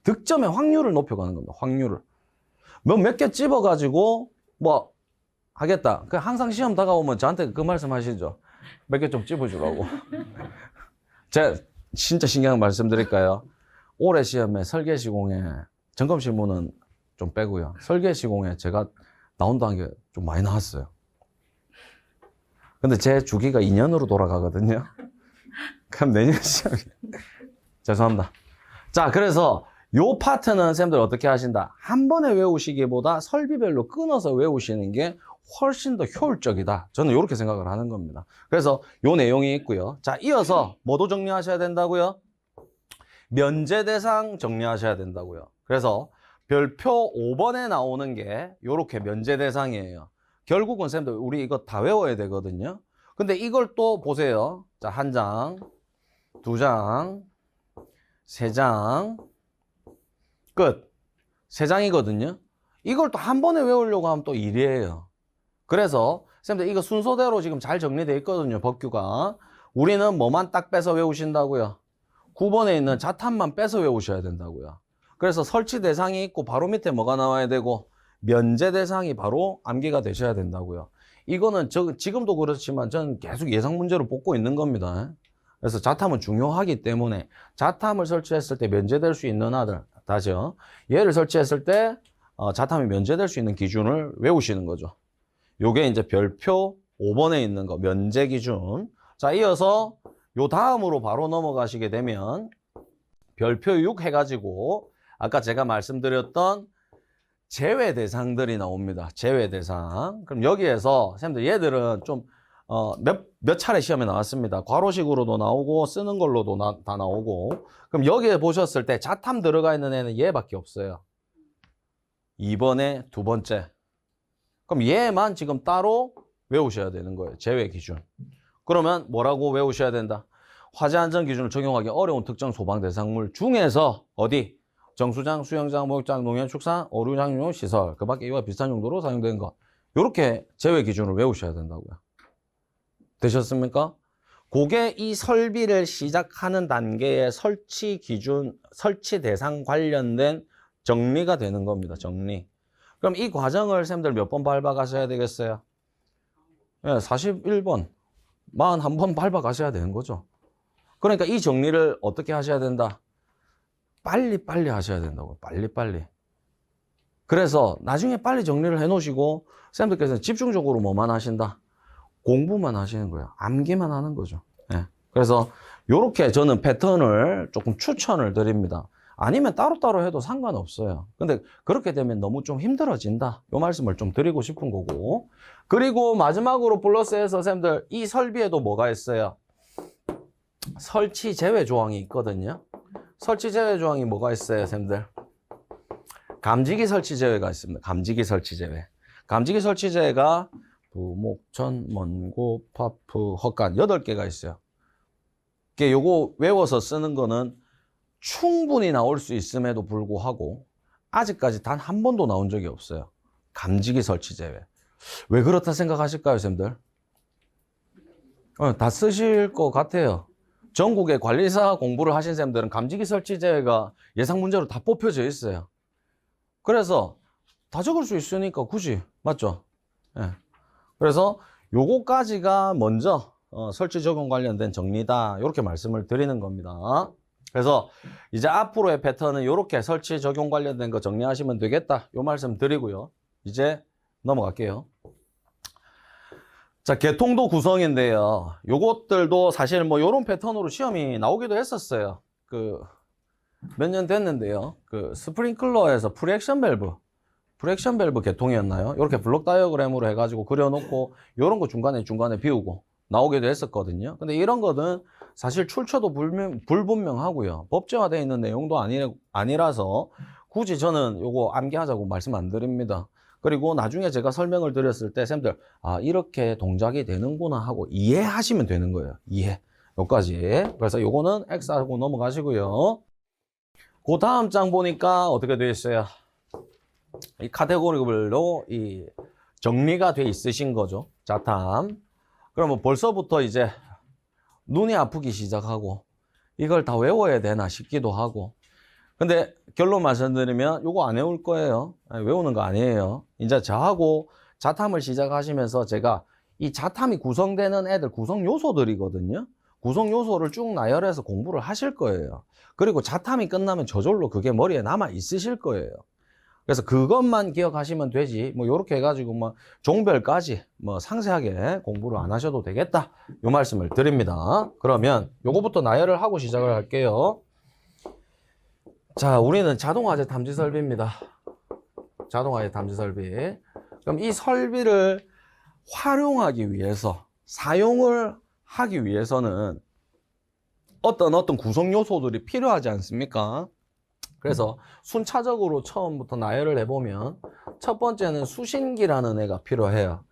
득점의 확률을 높여가는 겁니다. 확률을. 몇 개 찝어가지고 뭐 하겠다. 그 항상 시험 다가오면 저한테 그 말씀 하시죠. 몇 개 좀 찝어주라고. 제가 진짜 신기한 거 말씀드릴까요? 올해 시험에 설계시공에 점검실무는 좀 빼고요. 설계시공에 제가 나온다는 게 좀 많이 나왔어요. 근데 제 주기가 2년으로 돌아가거든요. 그럼 내년 시험이 죄송합니다. 자, 그래서 요 파트는 쌤들 어떻게 하신다? 한 번에 외우시기보다 설비별로 끊어서 외우시는 게 훨씬 더 효율적이다. 저는 이렇게 생각을 하는 겁니다. 그래서 요 내용이 있고요. 자, 이어서 뭐도 정리하셔야 된다고요? 면제 대상 정리하셔야 된다고요. 그래서 별표 5번에 나오는 게 요렇게 면제 대상이에요. 결국은 쌤들 우리 이거 다 외워야 되거든요. 근데 이걸 또 보세요. 자, 한 장, 두 장, 세 장, 끝. 세 장이거든요. 이걸 또 한 번에 외우려고 하면 또 일이에요. 그래서 쌤들 이거 순서대로 지금 잘 정리되어 있거든요. 법규가. 우리는 뭐만 딱 빼서 외우신다고요? 9번에 있는 자탄만 빼서 외우셔야 된다고요. 그래서 설치 대상이 있고 바로 밑에 뭐가 나와야 되고 면제 대상이 바로 암기가 되셔야 된다고요. 이거는 지금도 그렇지만 저는 계속 예상 문제로 뽑고 있는 겁니다. 그래서 자탐은 중요하기 때문에 자탐을 설치했을 때 면제될 수 있는 아들, 다시요. 얘를 설치했을 때 자탐이 면제될 수 있는 기준을 외우시는 거죠. 요게 이제 별표 5번에 있는 거, 면제 기준. 자, 이어서 요 다음으로 바로 넘어가시게 되면 별표 6 해가지고 아까 제가 말씀드렸던 제외 대상들이 나옵니다. 제외 대상. 그럼 여기에서 선생님들 얘들은 좀 몇 차례 시험에 나왔습니다. 괄호식으로도 나오고 쓰는 걸로도 다 나오고. 그럼 여기에 보셨을 때 자탐 들어가 있는 애는 얘밖에 없어요. 2번에 두 번째. 그럼 얘만 지금 따로 외우셔야 되는 거예요. 제외 기준. 그러면 뭐라고 외우셔야 된다? 화재 안전 기준을 적용하기 어려운 특정 소방 대상물 중에서 어디? 정수장, 수영장, 목욕장, 농협축산, 어류장용 시설, 그 밖에 이와 비슷한 용도로 사용되는 것. 이렇게 제외 기준을 외우셔야 된다고요. 되셨습니까? 그게 이 설비를 시작하는 단계의 설치 기준, 설치 대상 관련된 정리가 되는 겁니다. 정리. 그럼 이 과정을 쌤들 몇 번 밟아가셔야 되겠어요? 네, 41번. 41번 밟아가셔야 되는 거죠. 그러니까 이 정리를 어떻게 하셔야 된다? 빨리빨리 하셔야 된다고. 빨리빨리. 그래서 나중에 빨리 정리를 해 놓으시고 쌤들께서는 집중적으로 뭐만 하신다? 공부만 하시는 거예요. 암기만 하는 거죠. 네. 그래서 이렇게 저는 패턴을 조금 추천을 드립니다. 아니면 따로따로 해도 상관없어요. 근데 그렇게 되면 너무 좀 힘들어진다. 이 말씀을 좀 드리고 싶은 거고. 그리고 마지막으로 플러스해서 쌤들 이 설비에도 뭐가 있어요? 설치 제외 조항이 있거든요. 설치 제외 조항이 뭐가 있어요, 쌤들? 감지기 설치 제외가 있습니다. 감지기 설치 제외. 감지기 설치 제외가 부목천, 먼고, 파프, 헛간 8개가 있어요. 요거 외워서 쓰는 거는 충분히 나올 수 있음에도 불구하고 아직까지 단 한 번도 나온 적이 없어요. 감지기 설치 제외. 왜 그렇다 생각하실까요, 쌤들? 다 쓰실 것 같아요. 전국에 관리사 공부를 하신 쌤들은 감지기 설치 제외가 예상 문제로 다 뽑혀져 있어요. 그래서 다 적을 수 있으니까 굳이, 맞죠? 예. 그래서 요거까지가 먼저 설치 적용 관련된 정리다. 이렇게 말씀을 드리는 겁니다. 그래서 이제 앞으로의 패턴은 이렇게 설치 적용 관련된 거 정리하시면 되겠다. 요 말씀 드리고요. 이제 넘어갈게요. 자, 개통도 구성인데요. 요것들도 사실 뭐 요런 패턴으로 시험이 나오기도 했었어요. 몇 년 됐는데요. 스프링클러에서 프리액션 밸브 개통이었나요? 이렇게 블록 다이어그램으로 해가지고 그려놓고 요런 거 중간에 비우고 나오기도 했었거든요. 근데 이런 거는 사실 출처도 불분명하고요. 법제화되어 있는 내용도 아니라서 굳이 저는 요거 암기하자고 말씀 안 드립니다. 그리고 나중에 제가 설명을 드렸을 때 쌤들 이렇게 동작이 되는구나 하고 이해하시면 되는 거예요. 이해. 요까지. 그래서 요거는 X하고 넘어가시고요. 그 다음 장 보니까 어떻게 되어 있어요? 이 카테고리별로 이 정리가 돼 있으신 거죠. 자탐. 그러면 벌써부터 이제 눈이 아프기 시작하고 이걸 다 외워야 되나 싶기도 하고. 근데 결론 말씀드리면 요거 안 외울 거예요. 외우는 거 아니에요. 이제 저하고 자탐을 시작하시면서 제가 이 자탐이 구성되는 애들 구성 요소들이거든요. 구성 요소를 쭉 나열해서 공부를 하실 거예요. 그리고 자탐이 끝나면 저절로 그게 머리에 남아 있으실 거예요. 그래서 그것만 기억하시면 되지 뭐 요렇게 해가지고 뭐 종별까지 뭐 상세하게 공부를 안 하셔도 되겠다 요 말씀을 드립니다. 그러면 요거부터 나열을 하고 시작을 할게요. 자, 우리는 자동화재 탐지 설비입니다. 자동화재 탐지 설비. 그럼 이 설비를 활용하기 위해서 사용을 하기 위해서는 어떤 구성 요소들이 필요하지 않습니까? 그래서 순차적으로 처음부터 나열을 해보면 첫 번째는 수신기라는 애가 필요해요.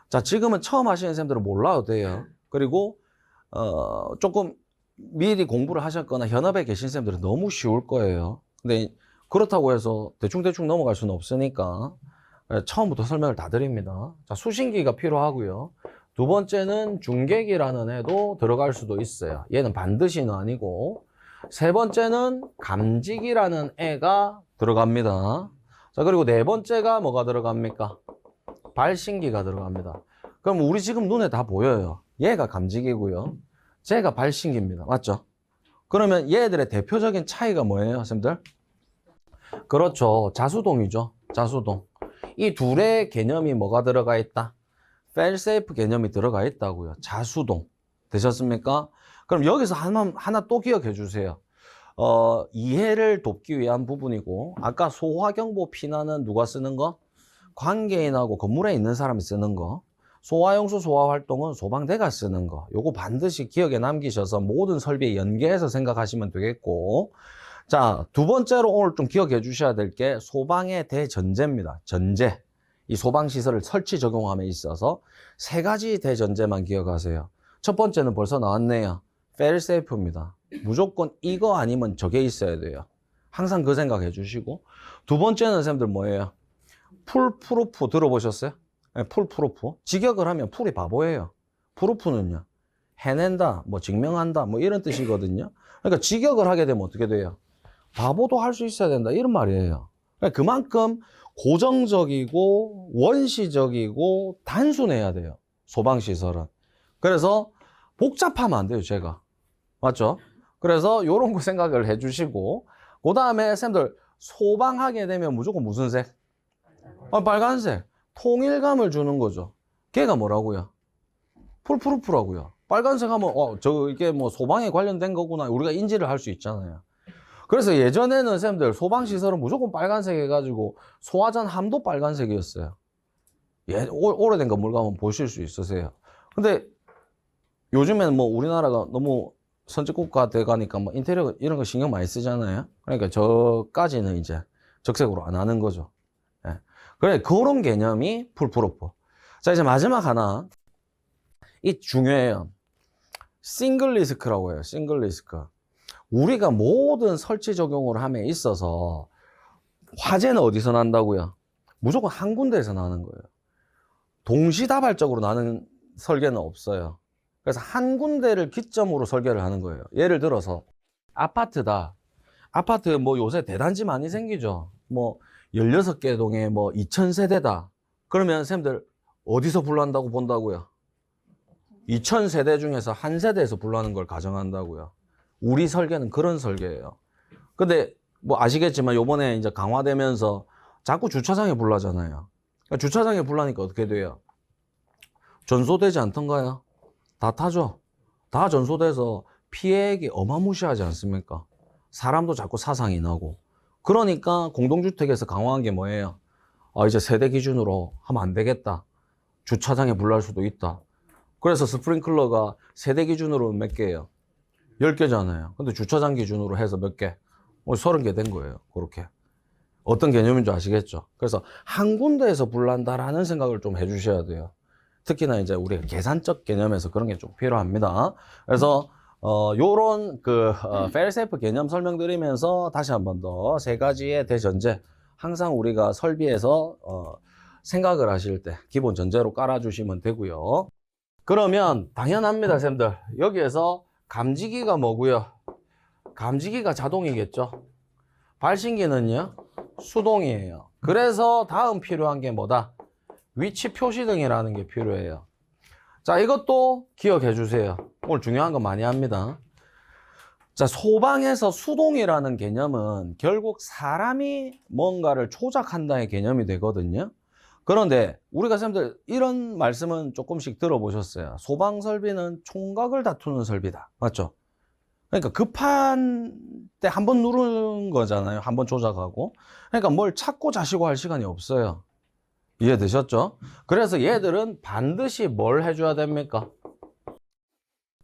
자, 지금은 처음 하시는 쌤들은 몰라도 돼요. 그리고 조금 미리 공부를 하셨거나 현업에 계신 쌤들은 너무 쉬울 거예요. 근데 그렇다고 해서 대충 넘어갈 수는 없으니까 처음부터 설명을 다 드립니다. 자, 수신기가 필요하고요. 두 번째는 중계기라는 애도 들어갈 수도 있어요. 얘는 반드시는 아니고. 세 번째는 감지기라는 애가 들어갑니다. 자, 그리고 네 번째가 뭐가 들어갑니까? 발신기가 들어갑니다. 그럼 우리 지금 눈에 다 보여요. 얘가 감지기고요. 쟤가 발신기입니다. 맞죠? 그러면 얘들의 대표적인 차이가 뭐예요, 선생님들? 그렇죠. 자수동이죠. 자수동. 이 둘의 개념이 뭐가 들어가 있다? fail-safe 개념이 들어가 있다고요. 자수동. 되셨습니까? 그럼 여기서 하나 또 기억해 주세요. 이해를 돕기 위한 부분이고, 아까 소화경보 피난은 누가 쓰는 거? 관계인하고 건물에 있는 사람이 쓰는 거. 소화용수 소화활동은 소방대가 쓰는 거. 요거 반드시 기억에 남기셔서 모든 설비에 연계해서 생각하시면 되겠고. 자, 두 번째로 오늘 좀 기억해 주셔야 될 게 소방의 대전제입니다. 전제. 이 소방시설을 설치 적용함에 있어서 세 가지 대전제만 기억하세요. 첫 번째는 벌써 나왔네요. fail-safe입니다. 무조건 이거 아니면 저게 있어야 돼요. 항상 그 생각해 주시고. 두 번째는 선생님들 뭐예요? 풀프루프 들어보셨어요? 네, 풀프루프. 직역을 하면 풀이 바보예요. 프루프는요. 해낸다, 뭐 증명한다, 뭐 이런 뜻이거든요. 그러니까 직역을 하게 되면 어떻게 돼요? 바보도 할 수 있어야 된다 이런 말이에요. 그러니까 그만큼 고정적이고 원시적이고 단순해야 돼요. 소방시설은. 그래서 복잡하면 안 돼요, 제가. 맞죠? 그래서 요런 거 생각을 해 주시고, 그 다음에 쌤들 소방하게 되면 무조건 무슨 색? 빨간색. 통일감을 주는 거죠. 걔가 뭐라고요? 풀프루프라고요. 빨간색 하면 이게 뭐 소방에 관련된 거구나 우리가 인지를 할 수 있잖아요. 그래서 예전에는 쌤들 소방시설은 무조건 빨간색 해가지고 소화전 함도 빨간색이었어요. 오래된 건물 가면 보실 수 있으세요. 근데 요즘에는 뭐 우리나라가 너무 선진국가 돼가니까 뭐 인테리어 이런 거 신경 많이 쓰잖아요. 그러니까 저까지는 이제 적색으로 안 하는 거죠. 예. 그래, 그런 개념이 풀프루프. 자, 이제 마지막 하나. 이 중요해요. 싱글 리스크라고 해요. 싱글 리스크. 우리가 모든 설치 적용을 함에 있어서 화재는 어디서 난다고요? 무조건 한 군데에서 나는 거예요. 동시다발적으로 나는 설계는 없어요. 그래서 한 군데를 기점으로 설계를 하는 거예요. 예를 들어서 아파트다. 아파트 뭐 요새 대단지 많이 생기죠. 뭐 16개 동에 뭐 2000세대다. 그러면 쌤들 어디서 분류한다고 본다고요? 2000세대 중에서 한 세대에서 분류하는 걸 가정한다고요. 우리 설계는 그런 설계예요. 근데 뭐 아시겠지만 요번에 이제 강화되면서 자꾸 주차장에 분류하잖아요. 그러니까 주차장에 분류하니까 어떻게 돼요? 전소되지 않던가요? 다 타죠. 다 전소돼서 피해액이 어마무시하지 않습니까? 사람도 자꾸 사상이 나고. 그러니까 공동주택에서 강화한 게 뭐예요? 아, 이제 세대 기준으로 하면 안 되겠다. 주차장에 분류할 수도 있다. 그래서 스프링클러가 세대 기준으로 몇 개예요? 10개잖아요. 근데 주차장 기준으로 해서 몇 개? 30개 된 거예요. 그렇게. 어떤 개념인지 아시겠죠? 그래서 한 군데에서 분류한다라는 생각을 좀 해주셔야 돼요. 특히나 이제 우리가 계산적 개념에서 그런 게 좀 필요합니다. 그래서 요런 fail-safe 개념 설명드리면서 다시 한 번 더 세 가지의 대전제, 항상 우리가 설비에서 생각을 하실 때 기본 전제로 깔아주시면 되고요. 그러면 당연합니다, 쌤들. 여기에서 감지기가 뭐고요? 감지기가 자동이겠죠. 발신기는요, 수동이에요. 그래서 다음 필요한 게 뭐다? 위치 표시등이라는 게 필요해요. 자, 이것도 기억해 주세요. 오늘 중요한 거 많이 합니다. 자, 소방에서 수동이라는 개념은 결국 사람이 뭔가를 조작한다의 개념이 되거든요. 그런데 우리가 쌤들 이런 말씀은 조금씩 들어보셨어요. 소방 설비는 총각을 다투는 설비다. 맞죠? 그러니까 급한 때 한 번 누르는 거잖아요. 한 번 조작하고. 그러니까 뭘 찾고 자시고 할 시간이 없어요. 이해되셨죠? 그래서 얘들은 반드시 뭘 해줘야 됩니까?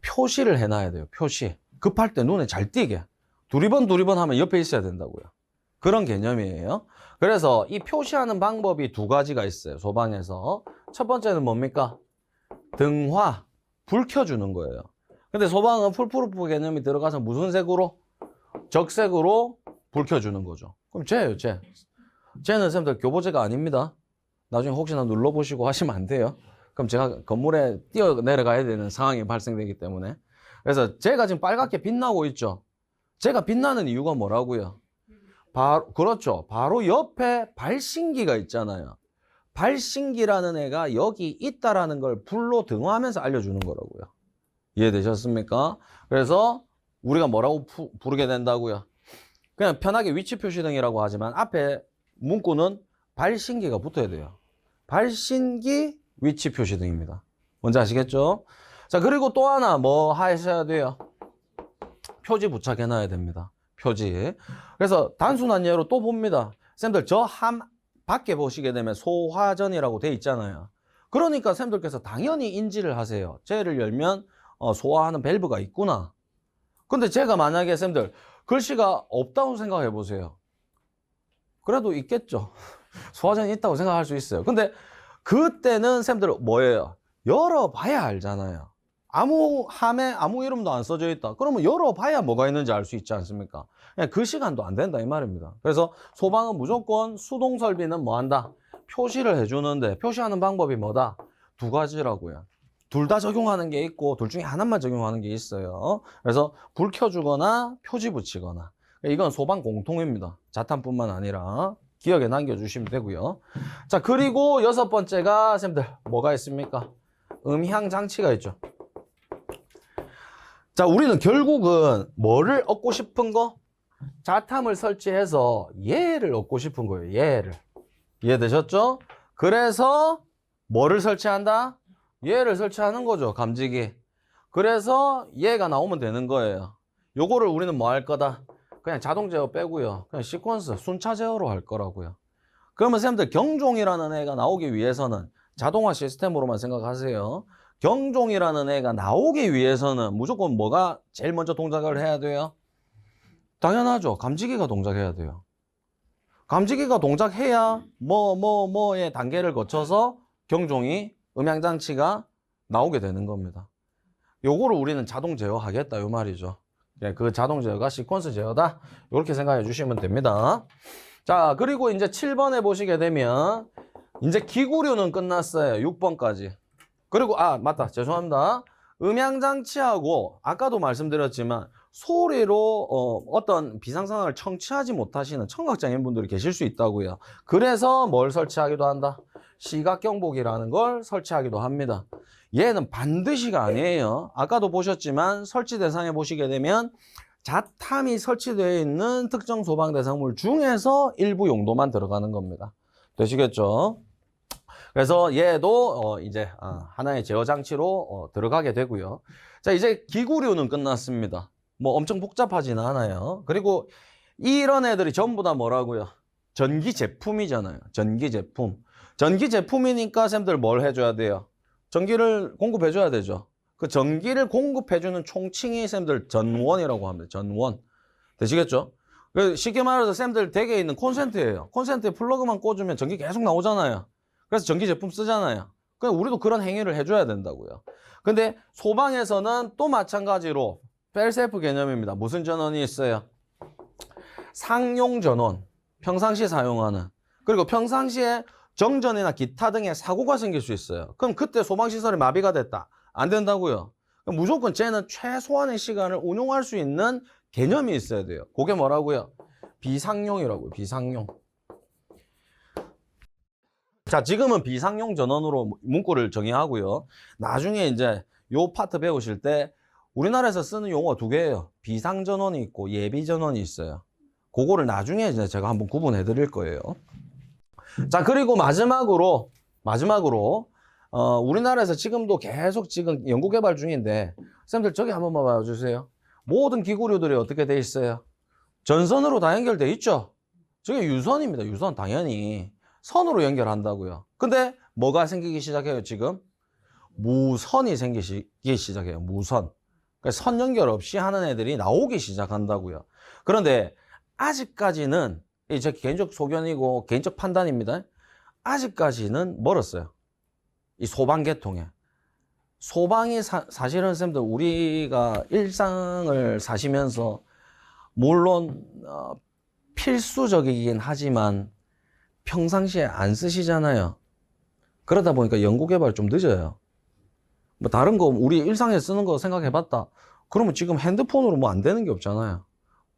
표시를 해놔야 돼요. 표시. 급할 때 눈에 잘 띄게. 두리번 하면 옆에 있어야 된다고요. 그런 개념이에요. 그래서 이 표시하는 방법이 두 가지가 있어요. 소방에서. 첫 번째는 뭡니까? 등화. 불 켜주는 거예요. 근데 소방은 풀프루프 개념이 들어가서 무슨 색으로? 적색으로 불 켜주는 거죠. 그럼 쟤예요, 쟤. 쟤는 쌤들 교보제가 아닙니다. 나중에 혹시나 눌러보시고 하시면 안 돼요. 그럼 제가 건물에 뛰어 내려가야 되는 상황이 발생되기 때문에. 그래서 제가 지금 빨갛게 빛나고 있죠. 제가 빛나는 이유가 뭐라고요? 그렇죠. 바로 옆에 발신기가 있잖아요. 발신기라는 애가 여기 있다라는 걸 불로 등화하면서 알려주는 거라고요. 이해되셨습니까? 그래서 우리가 뭐라고 부르게 된다고요? 그냥 편하게 위치 표시등이라고 하지만 앞에 문구는 발신기가 붙어야 돼요. 발신기 위치 표시등입니다. 뭔지 아시겠죠? 자, 그리고 또 하나 뭐 하셔야 돼요? 표지 부착해놔야 됩니다. 표지. 그래서 단순한 예로 또 봅니다. 쌤들 저 밖에 보시게 되면 소화전이라고 돼 있잖아요. 그러니까 쌤들께서 당연히 인지를 하세요. 쟤를 열면 소화하는 밸브가 있구나. 근데 제가 만약에 쌤들 글씨가 없다고 생각해 보세요. 그래도 있겠죠. 소화전이 있다고 생각할 수 있어요. 근데 그때는 쌤들 뭐예요? 열어봐야 알잖아요. 아무 함에 아무 이름도 안 써져 있다. 그러면 열어봐야 뭐가 있는지 알 수 있지 않습니까? 그 시간도 안 된다 이 말입니다. 그래서 소방은 무조건 수동 설비는 뭐 한다? 표시를 해주는데 표시하는 방법이 뭐다? 두 가지라고요. 둘 다 적용하는 게 있고 둘 중에 하나만 적용하는 게 있어요. 그래서 불 켜주거나 표지 붙이거나. 이건 소방 공통입니다. 자탄뿐만 아니라 기억에 남겨주시면 되고요. 자, 그리고 여섯 번째가 쌤들 뭐가 있습니까? 음향 장치가 있죠. 자, 우리는 결국은 뭐를 얻고 싶은 거? 자탐을 설치해서 얘를 얻고 싶은 거예요. 얘를. 이해되셨죠? 그래서 뭐를 설치한다? 얘를 설치하는 거죠. 감지기. 그래서 얘가 나오면 되는 거예요. 요거를 우리는 뭐 할 거다? 그냥 자동 제어 빼고요. 그냥 시퀀스, 순차 제어로 할 거라고요. 그러면 쌤들 경종이라는 애가 나오기 위해서는 자동화 시스템으로만 생각하세요. 경종이라는 애가 나오기 위해서는 무조건 뭐가 제일 먼저 동작을 해야 돼요? 당연하죠. 감지기가 동작해야 돼요. 감지기가 동작해야 뭐의 단계를 거쳐서 경종이 음향장치가 나오게 되는 겁니다. 요거를 우리는 자동 제어하겠다 요 말이죠. 예, 그 자동 제어가 시퀀스 제어다. 이렇게 생각해 주시면 됩니다. 자, 그리고 이제 7번에 보시게 되면 이제 기구류는 끝났어요. 6번까지. 그리고 맞다. 죄송합니다. 음향장치하고 아까도 말씀드렸지만 소리로 어떤 비상 상황을 청취하지 못하시는 청각장애인 분들이 계실 수 있다고요. 그래서 뭘 설치하기도 한다? 시각경보기라는 걸 설치하기도 합니다. 얘는 반드시가 아니에요. 아까도 보셨지만 설치 대상에 보시게 되면 자탐이 설치되어 있는 특정 소방 대상물 중에서 일부 용도만 들어가는 겁니다. 되시겠죠? 그래서 얘도 이제 하나의 제어 장치로 들어가게 되고요. 자, 이제 기구류는 끝났습니다. 뭐 엄청 복잡하지는 않아요. 그리고 이런 애들이 전부 다 뭐라고요? 전기 제품이잖아요. 전기 제품. 전기 제품이니까 쌤들 뭘 해줘야 돼요? 전기를 공급해줘야 되죠. 그 전기를 공급해주는 총칭이 쌤들 전원이라고 합니다. 전원. 되시겠죠? 쉽게 말해서 쌤들 댁에 있는 콘센트예요. 콘센트에 플러그만 꽂으면 전기 계속 나오잖아요. 그래서 전기 제품 쓰잖아요. 그럼 우리도 그런 행위를 해줘야 된다고요. 근데 소방에서는 또 마찬가지로 펠세프 개념입니다. 무슨 전원이 있어요? 상용 전원. 평상시 사용하는. 그리고 평상시에 정전이나 기타 등의 사고가 생길 수 있어요. 그럼 그때 소방시설이 마비가 됐다. 안 된다고요. 그럼 무조건 쟤는 최소한의 시간을 운용할 수 있는 개념이 있어야 돼요. 그게 뭐라고요? 비상용이라고요. 비상용. 자, 지금은 비상용 전원으로 문구를 정의하고요. 나중에 이제 요 파트 배우실 때 우리나라에서 쓰는 용어가 두 개예요. 비상전원이 있고 예비전원이 있어요. 그거를 나중에 이제 제가 한번 구분해 드릴 거예요. 자, 그리고 마지막으로 우리나라에서 지금도 계속 지금 연구개발 중인데 쌤들 저기 한번 봐주세요. 모든 기구류들이 어떻게 돼 있어요? 전선으로 다 연결돼 있죠? 저게 유선입니다. 유선 당연히 선으로 연결한다고요. 근데 뭐가 생기기 시작해요? 지금 무선이 생기기 시작해요. 무선. 그러니까 선 연결 없이 하는 애들이 나오기 시작한다고요. 그런데 아직까지는 제 개인적 소견이고 개인적 판단입니다. 아직까지는 멀었어요. 이 소방 계통에. 소방이 사실은 쌤들 우리가 일상을 사시면서 물론 필수적이긴 하지만 평상시에 안 쓰시잖아요. 그러다 보니까 연구개발이 좀 늦어요. 뭐 다른 거 우리 일상에 쓰는 거 생각해봤다. 그러면 지금 핸드폰으로 뭐 안 되는 게 없잖아요.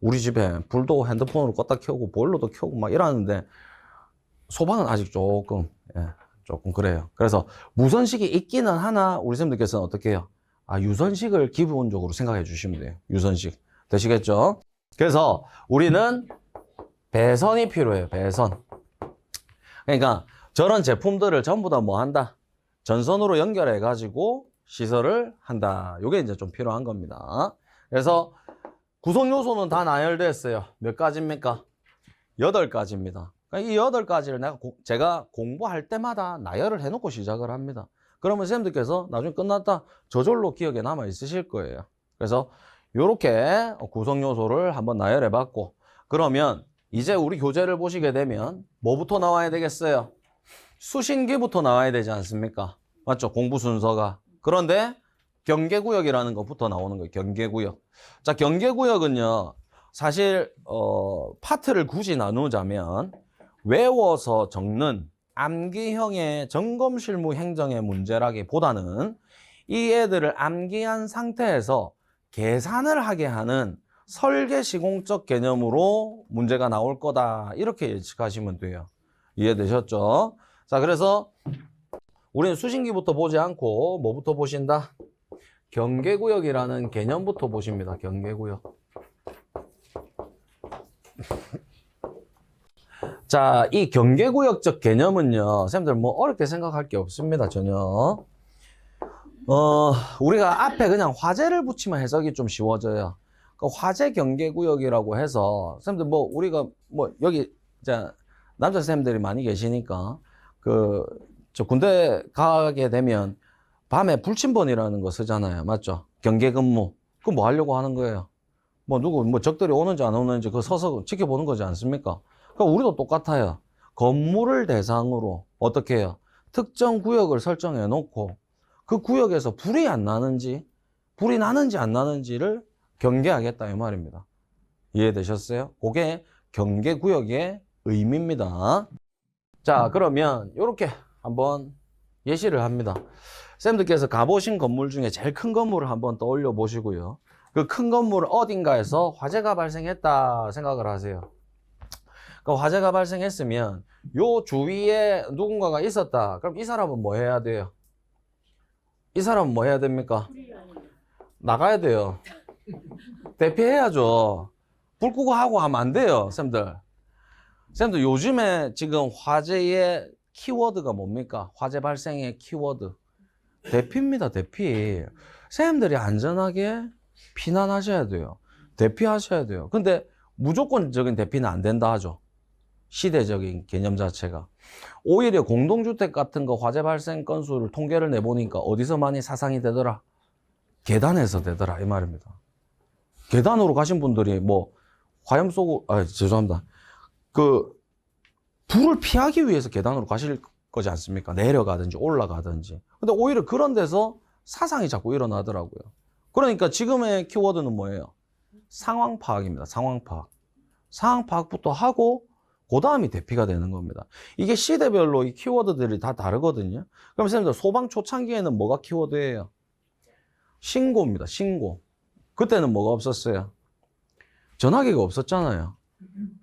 우리 집에 불도 핸드폰으로 껐다 켜고 보일러도 켜고 막 이러는데 소방은 아직 조금 그래요. 그래서 무선식이 있기는 하나 우리 선생님들께서는 어떻게 해요? 유선식을 기본적으로 생각해 주시면 돼요. 유선식. 되시겠죠? 그래서 우리는 배선이 필요해요. 배선. 그러니까 저런 제품들을 전부 다 뭐 한다? 전선으로 연결해 가지고 시설을 한다. 이게 이제 좀 필요한 겁니다. 그래서 구성 요소는 다 나열됐어요. 몇 가지입니까? 8가지입니다. 이 8가지를 제가 공부할 때마다 나열을 해놓고 시작을 합니다. 그러면 선생님들께서 나중에 끝났다 저절로 기억에 남아 있으실 거예요. 그래서 이렇게 구성 요소를 한번 나열해 봤고, 그러면 이제 우리 교재를 보시게 되면 뭐부터 나와야 되겠어요? 수신기부터 나와야 되지 않습니까? 맞죠? 공부 순서가. 그런데 경계구역이라는 것부터 나오는 거예요. 경계구역. 자, 경계구역은요, 사실 파트를 굳이 나누자면 외워서 적는 암기형의 점검 실무 행정의 문제라기보다는 이 애들을 암기한 상태에서 계산을 하게 하는 설계 시공적 개념으로 문제가 나올 거다. 이렇게 예측하시면 돼요. 이해되셨죠? 자, 그래서 우리는 수신기부터 보지 않고 뭐부터 보신다? 경계구역이라는 개념부터 보십니다. 경계구역. 자, 이 경계구역적 개념은요, 선생님들 뭐 어렵게 생각할 게 없습니다. 전혀. 우리가 앞에 그냥 화재를 붙이면 해석이 좀 쉬워져요. 그 화재 경계구역이라고 해서 선생님들 뭐 우리가 뭐 여기 자 남자 선생님들이 많이 계시니까 저 군대 가게 되면 밤에 불침번이라는 거 쓰잖아요. 맞죠? 경계근무. 그거 뭐 하려고 하는 거예요? 뭐 적들이 오는지 안 오는지 그거 서서 지켜보는 거지 않습니까? 그러니까 우리도 똑같아요. 건물을 대상으로 어떻게 해요? 특정 구역을 설정해 놓고 그 구역에서 불이 안 나는지 불이 나는지 안 나는지를 경계하겠다 이 말입니다. 이해되셨어요? 그게 경계구역의 의미입니다. 자, 그러면 이렇게 한번 예시를 합니다. 쌤들께서 가보신 건물 중에 제일 큰 건물을 한번 떠올려 보시고요. 그 큰 건물 어딘가에서 화재가 발생했다 생각을 하세요. 그 화재가 발생했으면 요 주위에 누군가가 있었다. 그럼 이 사람은 뭐 해야 돼요? 이 사람은 뭐 해야 됩니까? 나가야 돼요. 대피해야죠. 불 끄고 하고 하면 안 돼요, 쌤들. 쌤들 요즘에 지금 화재의 키워드가 뭡니까? 화재 발생의 키워드. 대피입니다, 대피. 쌤들이 안전하게 피난하셔야 돼요. 대피하셔야 돼요. 근데 무조건적인 대피는 안 된다 하죠. 시대적인 개념 자체가. 오히려 공동주택 같은 거 화재 발생 건수를 통계를 내보니까 어디서 많이 사상이 되더라? 계단에서 되더라 이 말입니다. 계단으로 가신 분들이 뭐 화염 쏘고 죄송합니다. 그 불을 피하기 위해서 계단으로 가실 거지 않습니까? 내려가든지 올라가든지. 근데 오히려 그런 데서 사상이 자꾸 일어나더라고요. 그러니까 지금의 키워드는 뭐예요? 상황 파악입니다. 상황 파악. 상황 파악부터 하고 그 다음이 대피가 되는 겁니다. 이게 시대별로 이 키워드들이 다 다르거든요. 그럼 선생님들 소방 초창기에는 뭐가 키워드예요? 신고입니다. 신고. 그때는 뭐가 없었어요? 전화기가 없었잖아요.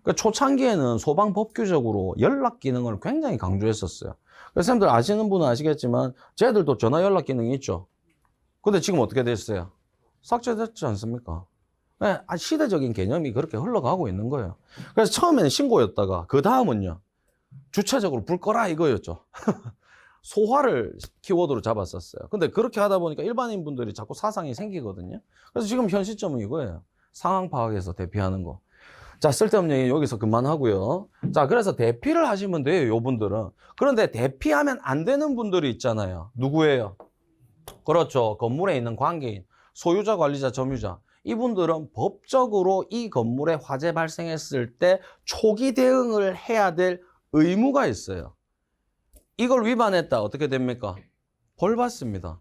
그러니까 초창기에는 소방 법규적으로 연락 기능을 굉장히 강조했었어요. 그래서 선생님들 아시는 분은 아시겠지만 쟤들도 전화 연락 기능이 있죠. 근데 지금 어떻게 됐어요? 삭제됐지 않습니까? 네, 시대적인 개념이 그렇게 흘러가고 있는 거예요. 그래서 처음에는 신고였다가 그 다음은요. 주체적으로 불 꺼라 이거였죠. 소화를 키워드로 잡았었어요. 근데 그렇게 하다 보니까 일반인 분들이 자꾸 사상이 생기거든요. 그래서 지금 현 시점은 이거예요. 상황 파악해서 대피하는 거. 자, 쓸데없는 얘기 여기서 그만하고요. 자, 그래서 대피를 하시면 돼요, 요분들은. 그런데 대피하면 안 되는 분들이 있잖아요. 누구예요? 그렇죠. 건물에 있는 관계인, 소유자, 관리자, 점유자. 이분들은 법적으로 이 건물에 화재 발생했을 때 초기 대응을 해야 될 의무가 있어요. 이걸 위반했다. 어떻게 됩니까? 벌 받습니다.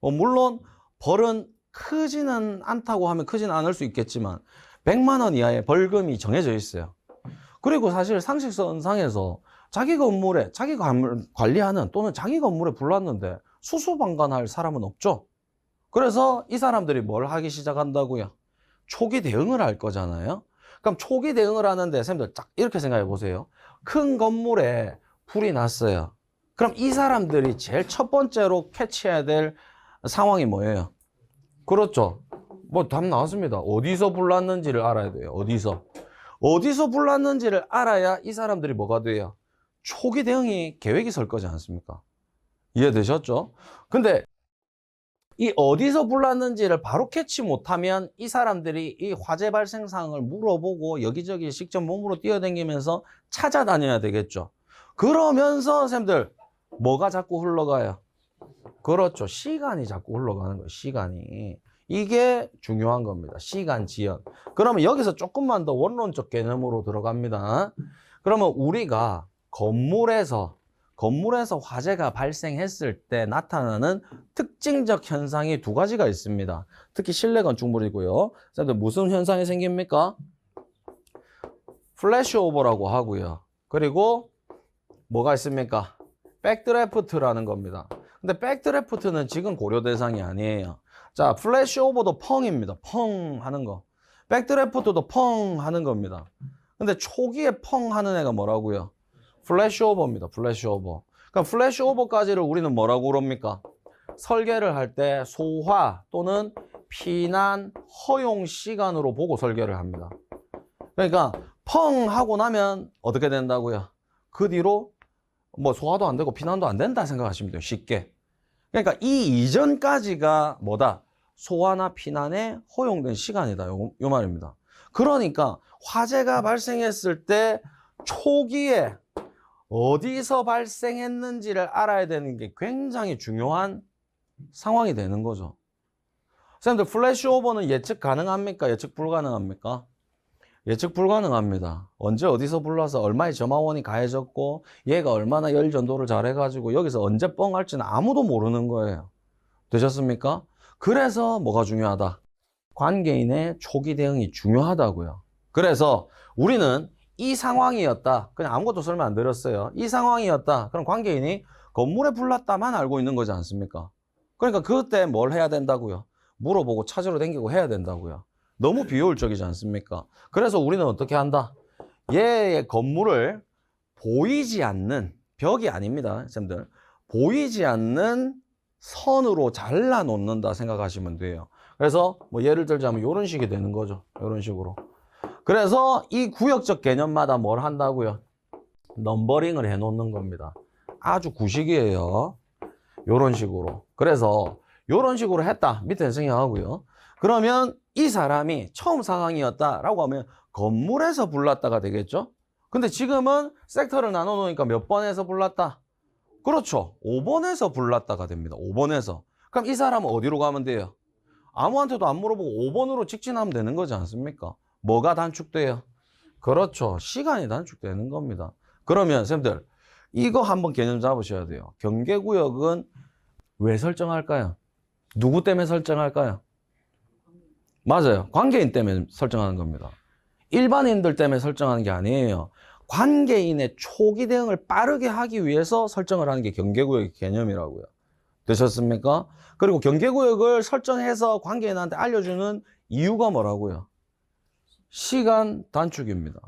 물론 벌은 크지는 않다고 하면 크지는 않을 수 있겠지만 100만 원 이하의 벌금이 정해져 있어요. 그리고 사실 상식선상에서 자기 건물에 자기 관리하는 또는 자기 건물에 불났는데 수수방관할 사람은 없죠. 그래서 이 사람들이 뭘 하기 시작한다고요? 초기 대응을 할 거잖아요. 그럼 초기 대응을 하는데 선생님들 딱 이렇게 생각해 보세요. 큰 건물에 불이 났어요. 그럼 이 사람들이 제일 첫 번째로 캐치해야 될 상황이 뭐예요? 그렇죠. 뭐 답 나왔습니다. 어디서 불났는지를 알아야 돼요. 어디서 불났는지를 알아야 이 사람들이 뭐가 돼요? 초기 대응이 계획이 설 거지 않습니까? 이해되셨죠? 근데 이 어디서 불났는지를 바로 캐치 못하면 이 사람들이 이 화재 발생 상황을 물어보고 여기저기 직접 몸으로 뛰어다니면서 찾아다녀야 되겠죠. 그러면서 선생님들 뭐가 자꾸 흘러가요? 그렇죠. 시간이 자꾸 흘러가는 거예요. 시간이. 이게 중요한 겁니다. 시간 지연. 그러면 여기서 조금만 더 원론적 개념으로 들어갑니다. 그러면 우리가 건물에서 화재가 발생했을 때 나타나는 특징적 현상이 두 가지가 있습니다. 특히 실내 건축물이고요. 무슨 현상이 생깁니까? 플래시오버라고 하고요. 그리고 뭐가 있습니까? 백드래프트라는 겁니다. 근데 백드래프트는 지금 고려 대상이 아니에요. 자, 플래시오버도 펑입니다. 펑 하는 거. 백드래프트도 펑 하는 겁니다. 근데 초기에 펑 하는 애가 뭐라고요? 플래시오버입니다. 플래시오버. 그러니까 플래시오버까지를 우리는 뭐라고 그럽니까? 설계를 할 때 소화 또는 피난 허용 시간으로 보고 설계를 합니다. 그러니까 펑 하고 나면 어떻게 된다고요? 그 뒤로 뭐 소화도 안 되고 피난도 안 된다 생각하시면 돼요. 쉽게. 그러니까 이 이전까지가 뭐다? 소화나 피난에 허용된 시간이다. 요 말입니다. 그러니까 화재가 발생했을 때 초기에 어디서 발생했는지를 알아야 되는 게 굉장히 중요한 상황이 되는 거죠. 선생님들 플래시오버는 예측 가능합니까? 예측 불가능합니까? 예측 불가능합니다. 언제 어디서 불러서 얼마의 점화원이 가해졌고 얘가 얼마나 열 전도를 잘해가지고 여기서 언제 뻥 할지는 아무도 모르는 거예요. 되셨습니까? 그래서 뭐가 중요하다? 관계인의 초기 대응이 중요하다고요. 그래서 우리는 이 상황이었다. 그냥 아무것도 설명 안 드렸어요. 이 상황이었다. 그럼 관계인이 건물에 불났다만 알고 있는 거지 않습니까? 그러니까 그때 뭘 해야 된다고요? 물어보고 찾으러 다니고 해야 된다고요. 너무 비효율적이지 않습니까? 그래서 우리는 어떻게 한다? 얘의 건물을 보이지 않는, 벽이 아닙니다, 쌤들. 보이지 않는 선으로 잘라 놓는다 생각하시면 돼요. 그래서 뭐 예를 들자면 이런 식이 되는 거죠. 이런 식으로. 그래서 이 구역적 개념마다 뭘 한다고요? 넘버링을 해 놓는 겁니다. 아주 구식이에요. 이런 식으로. 그래서 이런 식으로 했다. 밑에 생략하고요. 그러면 이 사람이 처음 상황이었다라고 하면 건물에서 불났다가 되겠죠? 근데 지금은 섹터를 나눠 놓으니까 몇 번에서 불났다? 그렇죠. 5번에서 불났다가 됩니다. 5번에서. 그럼 이 사람은 어디로 가면 돼요? 아무한테도 안 물어보고 5번으로 직진하면 되는 거지 않습니까? 뭐가 단축돼요? 그렇죠. 시간이 단축되는 겁니다. 그러면 쌤들 이거 한번 개념 잡으셔야 돼요. 경계구역은 왜 설정할까요? 누구 때문에 설정할까요? 맞아요. 관계인 때문에 설정하는 겁니다. 일반인들 때문에 설정하는 게 아니에요. 관계인의 초기 대응을 빠르게 하기 위해서 설정을 하는 게 경계구역의 개념이라고요. 되셨습니까? 그리고 경계구역을 설정해서 관계인한테 알려주는 이유가 뭐라고요? 시간 단축입니다.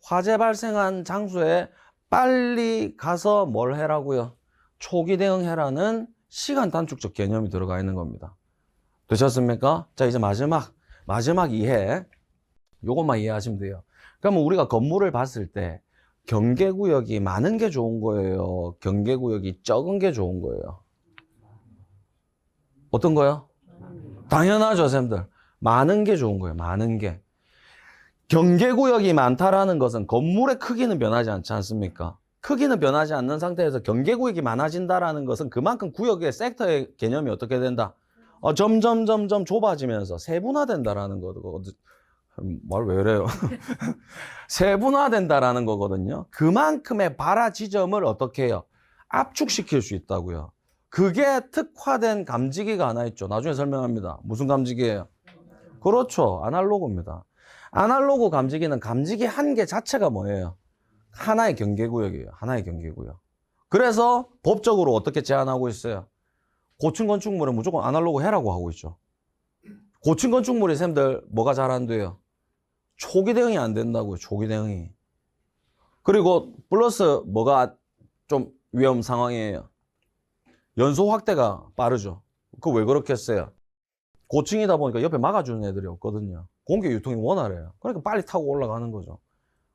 화재 발생한 장소에 빨리 가서 뭘 해라고요? 초기 대응해라는 시간 단축적 개념이 들어가 있는 겁니다. 되셨습니까? 자, 이제 마지막 이해. 요것만 이해하시면 돼요. 그러면 우리가 건물을 봤을 때 경계구역이 많은 게 좋은 거예요? 경계구역이 적은 게 좋은 거예요? 어떤 거요? 당연하죠, 쌤들. 많은 게 좋은 거예요. 많은 게. 경계구역이 많다라는 것은 건물의 크기는 변하지 않지 않습니까? 크기는 변하지 않는 상태에서 경계구역이 많아진다라는 것은 그만큼 구역의 섹터의 개념이 어떻게 된다? 점점 좁아지면서 세분화된다라는 거거든요. 말 왜 이래요? 세분화된다라는 거거든요. 그만큼의 발화 지점을 어떻게 해요? 압축시킬 수 있다고요. 그게 특화된 감지기가 하나 있죠. 나중에 설명합니다. 무슨 감지기예요? 그렇죠. 아날로그입니다. 아날로그 감지기는 감지기 한 개 자체가 뭐예요? 하나의 경계구역이에요. 하나의 경계구역. 그래서 법적으로 어떻게 제한하고 있어요? 고층 건축물은 무조건 아날로그 해라고 하고 있죠. 고층 건축물이 쌤들 뭐가 잘 안 돼요? 초기 대응이 안 된다고요. 초기 대응이. 그리고 플러스 뭐가 좀 위험 상황이에요? 연소 확대가 빠르죠. 그거 왜 그렇게 했어요? 고층이다 보니까 옆에 막아주는 애들이 없거든요. 공기 유통이 원활해요. 그러니까 빨리 타고 올라가는 거죠.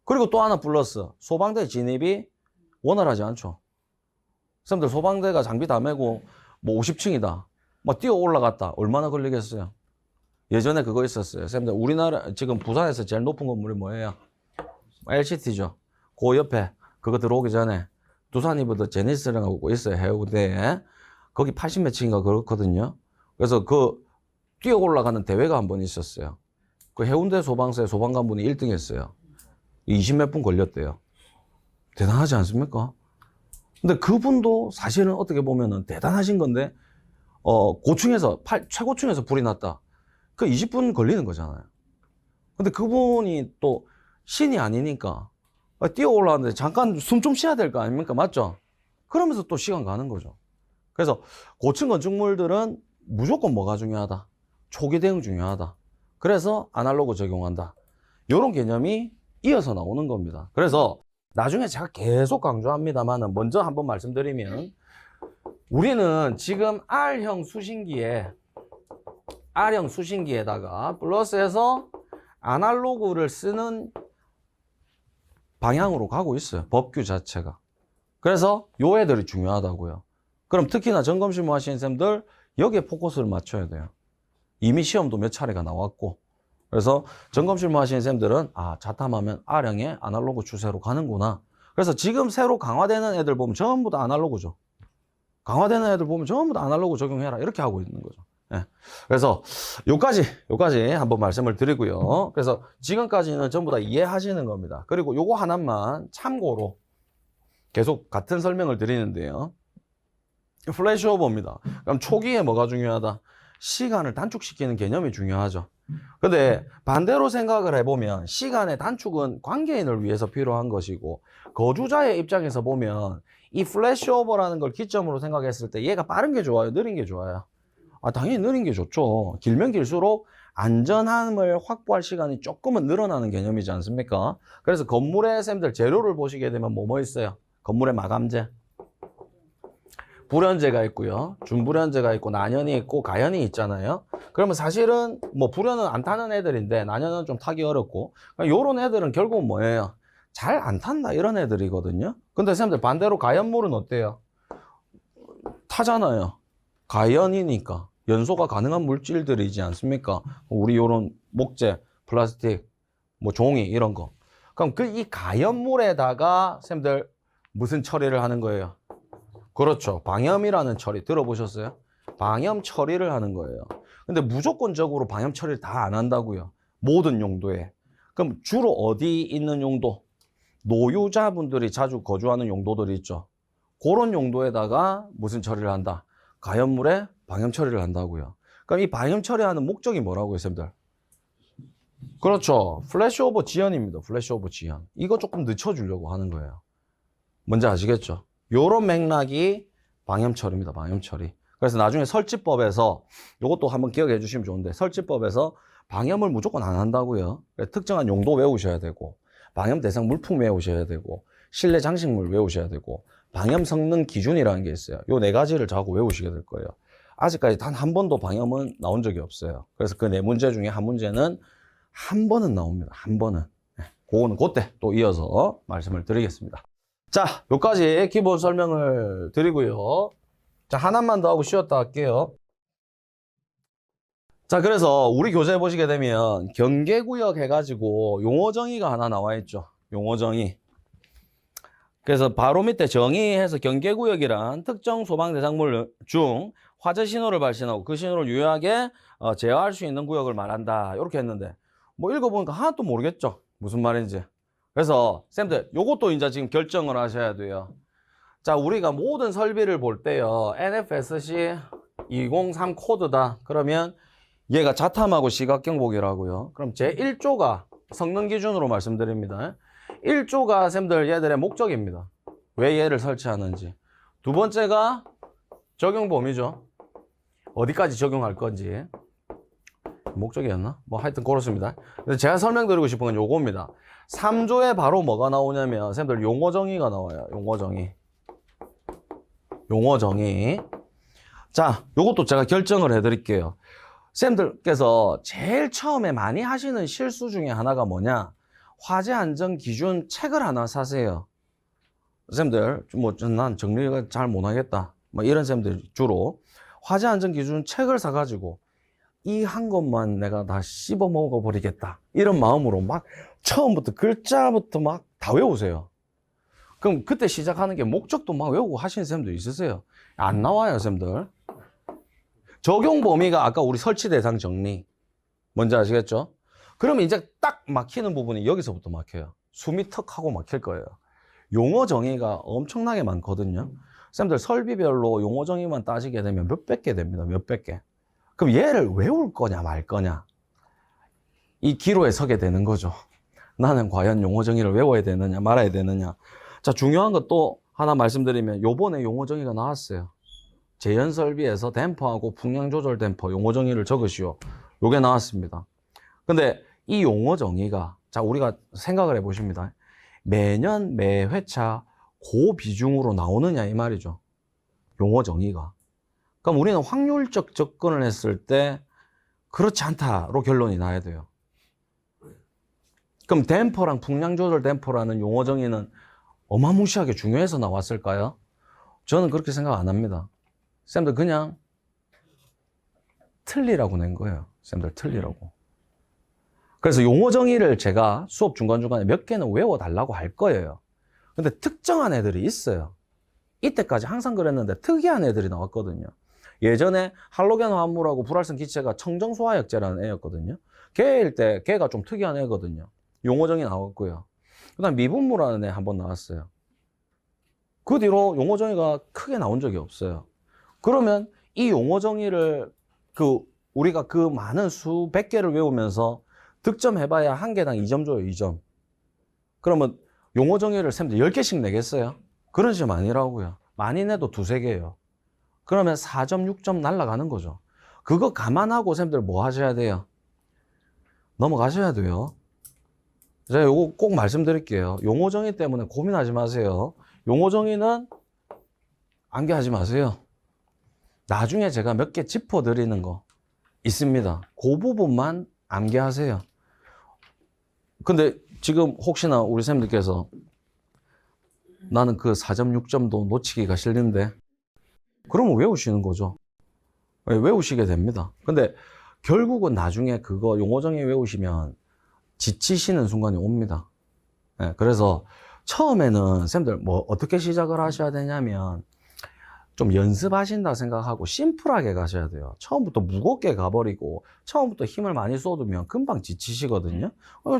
그리고 또 하나 플러스 소방대 진입이 원활하지 않죠. 쌤들 소방대가 장비 다 메고 뭐 50층이다. 막 뛰어 올라갔다. 얼마나 걸리겠어요? 예전에 그거 있었어요. 쌤들 우리나라 지금 부산에서 제일 높은 건물이 뭐예요? LCT죠. 그 옆에 그거 들어오기 전에 두산이부터 제니스랑 하고 있어요. 해운대에. 거기 80몇 층인가 그렇거든요. 그래서 그 뛰어 올라가는 대회가 한 번 있었어요. 그 해운대 소방서에 소방관분이 1등 했어요. 20몇 분 걸렸대요. 대단하지 않습니까? 근데 그분도 사실은 어떻게 보면은 대단하신 건데, 고층에서, 최고층에서 불이 났다. 그 20분 걸리는 거잖아요. 근데 그분이 또 신이 아니니까 뛰어 올라왔는데 잠깐 숨 좀 쉬어야 될 거 아닙니까? 맞죠? 그러면서 또 시간 가는 거죠. 그래서 고층 건축물들은 무조건 뭐가 중요하다? 초기 대응 중요하다. 그래서 아날로그 적용한다. 이런 개념이 이어서 나오는 겁니다. 그래서 나중에 제가 계속 강조합니다만 먼저 한번 말씀드리면 우리는 지금 R형 수신기에다가 플러스해서 아날로그를 쓰는 방향으로 가고 있어요. 법규 자체가. 그래서 요 애들이 중요하다고요. 그럼 특히나 점검실무 하시는 쌤들 여기에 포커스를 맞춰야 돼요. 이미 시험도 몇 차례가 나왔고 그래서 점검실무 하시는 쌤들은 자탐하면 R형의 아날로그 추세로 가는구나. 그래서 지금 새로 강화되는 애들 보면 전부 다 아날로그죠. 강화되는 애들 보면 전부 다 아날로그 적용해라 이렇게 하고 있는 거죠. 네. 그래서 요까지 한번 말씀을 드리고요. 그래서 지금까지는 전부 다 이해하시는 겁니다. 그리고 요거 하나만 참고로 계속 같은 설명을 드리는데요. 플래시오버입니다. 그럼 초기에 뭐가 중요하다? 시간을 단축시키는 개념이 중요하죠. 근데 반대로 생각을 해보면 시간의 단축은 관계인을 위해서 필요한 것이고 거주자의 입장에서 보면 이 플래시오버라는 걸 기점으로 생각했을 때 얘가 빠른 게 좋아요? 느린 게 좋아요? 당연히 느린 게 좋죠. 길면 길수록 안전함을 확보할 시간이 조금은 늘어나는 개념이지 않습니까? 그래서 건물의 쌤들 재료를 보시게 되면 뭐 있어요? 건물의 마감재. 불연재가 있고요. 준불연재가 있고 난연이 있고 가연이 있잖아요. 그러면 사실은 뭐 불연은 안 타는 애들인데 난연은 좀 타기 어렵고 요런 애들은 결국은 뭐예요? 잘 안 탄다 이런 애들이거든요. 근데 쌤들 반대로 가연물은 어때요? 타잖아요. 가연이니까 연소가 가능한 물질들이지 않습니까? 우리 요런 목재, 플라스틱, 뭐 종이 이런 거. 그럼 그 이 가연물에다가 쌤들 무슨 처리를 하는 거예요? 그렇죠. 방염이라는 처리 들어보셨어요? 방염 처리를 하는 거예요. 근데 무조건적으로 방염 처리를 다 안 한다고요. 모든 용도에. 그럼 주로 어디 있는 용도? 노유자분들이 자주 거주하는 용도들이 있죠. 그런 용도에다가 무슨 처리를 한다? 가연물에 방염 처리를 한다고요. 그럼 이 방염 처리하는 목적이 뭐라고요, 쌤들? 그렇죠. 플래시오버 지연입니다. 플래시오버 지연. 이거 조금 늦춰주려고 하는 거예요. 뭔지 아시겠죠? 요런 맥락이 방염 처리입니다. 방염 처리. 그래서 나중에 설치법에서 이것도 한번 기억해 주시면 좋은데 설치법에서 방염을 무조건 안 한다고요. 특정한 용도 외우셔야 되고 방염 대상 물품 외우셔야 되고 실내 장식물 외우셔야 되고 방염 성능 기준이라는 게 있어요. 요 네 가지를 자꾸 외우시게 될 거예요. 아직까지 단 한 번도 방염은 나온 적이 없어요. 그래서 그 네 문제 중에 한 문제는 한 번은 나옵니다. 한 번은. 그거는 그때 또 이어서 말씀을 드리겠습니다. 자, 여기까지 기본 설명을 드리고요. 자, 하나만 더 하고 쉬었다 할게요. 자, 그래서 우리 교재 보시게 되면 경계구역 해가지고 용어 정의가 하나 나와 있죠. 용어 정의. 그래서 바로 밑에 정의해서 경계구역이란 특정 소방 대상물 중 화재 신호를 발신하고 그 신호를 유효하게 제어할 수 있는 구역을 말한다. 이렇게 했는데 뭐 읽어보니까 하나도 모르겠죠. 무슨 말인지. 그래서 쌤들 요것도 이제 지금 결정을 하셔야 돼요. 자, 우리가 모든 설비를 볼 때요. NFSC 203 코드다. 그러면 얘가 자탐하고 시각경보기라고요. 그럼 제1조가 성능 기준으로 말씀드립니다. 1조가 쌤들 얘들의 목적입니다. 왜 얘를 설치하는지. 두 번째가 적용 범위죠. 어디까지 적용할 건지. 목적이었나? 뭐 하여튼 그렇습니다. 근데 제가 설명드리고 싶은 건 요겁니다. 3조에 바로 뭐가 나오냐면 쌤들 용어 정의가 나와요. 용어 정의. 용어 정의. 자, 요것도 제가 결정을 해드릴게요. 쌤들께서 제일 처음에 많이 하시는 실수 중에 하나가 뭐냐? 화재 안전 기준 책을 하나 사세요. 쌤들, 뭐, 난 정리가 잘 못하겠다. 뭐 이런 쌤들 주로 화재 안전 기준 책을 사가지고 이 한 것만 내가 다 씹어 먹어버리겠다. 이런 마음으로 막 처음부터 글자부터 막 다 외우세요. 그럼 그때 시작하는 게 목적도 막 외우고 하시는 쌤들 있으세요? 안 나와요, 쌤들. 적용 범위가 아까 우리 설치 대상 정리. 뭔지 아시겠죠? 그러면 이제 딱 막히는 부분이 여기서부터 막혀요. 숨이 턱 하고 막힐 거예요. 용어 정의가 엄청나게 많거든요. 쌤들 설비별로 용어 정의만 따지게 되면 몇백 개 됩니다. 몇백 개. 그럼 얘를 외울 거냐 말 거냐. 이 기로에 서게 되는 거죠. 나는 과연 용어 정의를 외워야 되느냐 말아야 되느냐. 자, 중요한 것도 하나 말씀드리면 요번에 용어 정의가 나왔어요. 재연설비에서 댐퍼하고 풍량 조절 댐퍼 용어 정의를 적으시오. 요게 나왔습니다. 근데 이 용어 정의가 자, 우리가 생각을 해 보십니다. 매년 매 회차 고비중으로 나오느냐 이 말이죠. 용어 정의가. 그럼 우리는 확률적 접근을 했을 때 그렇지 않다로 결론이 나야 돼요. 그럼 댐퍼랑 풍량 조절 댐퍼라는 용어 정의는 어마무시하게 중요해서 나왔을까요? 저는 그렇게 생각 안 합니다. 쌤들 그냥 틀리라고 낸 거예요. 쌤들 틀리라고. 그래서 용어 정의를 제가 수업 중간중간에 몇 개는 외워달라고 할 거예요. 근데 특정한 애들이 있어요. 이때까지 항상 그랬는데 특이한 애들이 나왔거든요. 예전에 할로겐 화합물하고 불활성 기체가 청정소화역제라는 애였거든요. 걔일 때 걔가 좀 특이한 애거든요. 용어 정의 나왔고요. 그 다음 미분무라는 애 한번 나왔어요. 그 뒤로 용어 정의가 크게 나온 적이 없어요. 그러면 이 용어 정의를 그 우리가 그 많은 수백 개를 외우면서 득점해봐야 한 개당 2점 줘요, 2점. 그러면 용어 정의를 쌤들 10개씩 내겠어요? 그런 시험 아니라고요. 많이 내도 두세 개예요. 그러면 4점, 6점 날아가는 거죠. 그거 감안하고 쌤들 뭐 하셔야 돼요? 넘어가셔야 돼요. 제가 요거 꼭 말씀드릴게요. 용어 정의 때문에 고민하지 마세요. 용어 정의는 암기하지 마세요. 나중에 제가 몇 개 짚어드리는 거 있습니다. 그 부분만 암기하세요. 근데 지금 혹시나 우리 쌤들께서 나는 그 4점, 6점도 놓치기가 싫은데 그러면 외우시는 거죠. 외우시게 됩니다. 근데 결국은 나중에 그거 용어 정의 외우시면 지치시는 순간이 옵니다. 그래서 처음에는 쌤들 뭐 어떻게 시작을 하셔야 되냐면 좀 연습하신다 생각하고 심플하게 가셔야 돼요. 처음부터 무겁게 가버리고 처음부터 힘을 많이 쏟으면 금방 지치시거든요.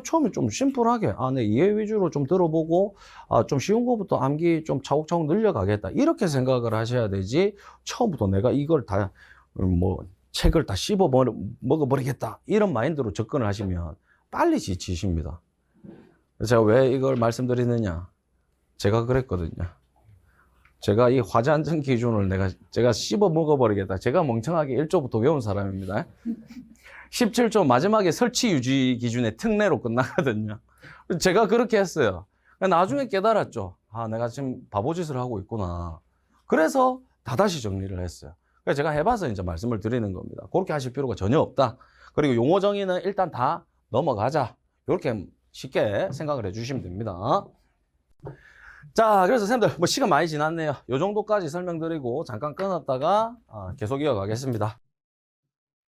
처음에 좀 심플하게 내 이해 위주로 좀 들어보고 좀 쉬운 거부터 암기 좀 차곡차곡 늘려가겠다 이렇게 생각을 하셔야 되지, 처음부터 내가 이걸 다 책을 다 씹어 먹어버리겠다 이런 마인드로 접근을 하시면 빨리 지치십니다. 제가 왜 이걸 말씀드리느냐, 제가 그랬거든요. 제가 이 화재안전 기준을 제가 씹어 먹어버리겠다. 제가 멍청하게 1조부터 외운 사람입니다. 17조 마지막에 설치 유지 기준의 특례로 끝나거든요. 제가 그렇게 했어요. 나중에 깨달았죠. 내가 지금 바보짓을 하고 있구나. 그래서 다다시 정리를 했어요. 그래서 제가 해봐서 이제 말씀을 드리는 겁니다. 그렇게 하실 필요가 전혀 없다. 그리고 용어 정의는 일단 다 넘어가자. 이렇게 쉽게 생각을 해주시면 됩니다. 자, 그래서 쌤들 시간 많이 지났네요. 이 정도까지 설명드리고 잠깐 끊었다가 계속 이어가겠습니다.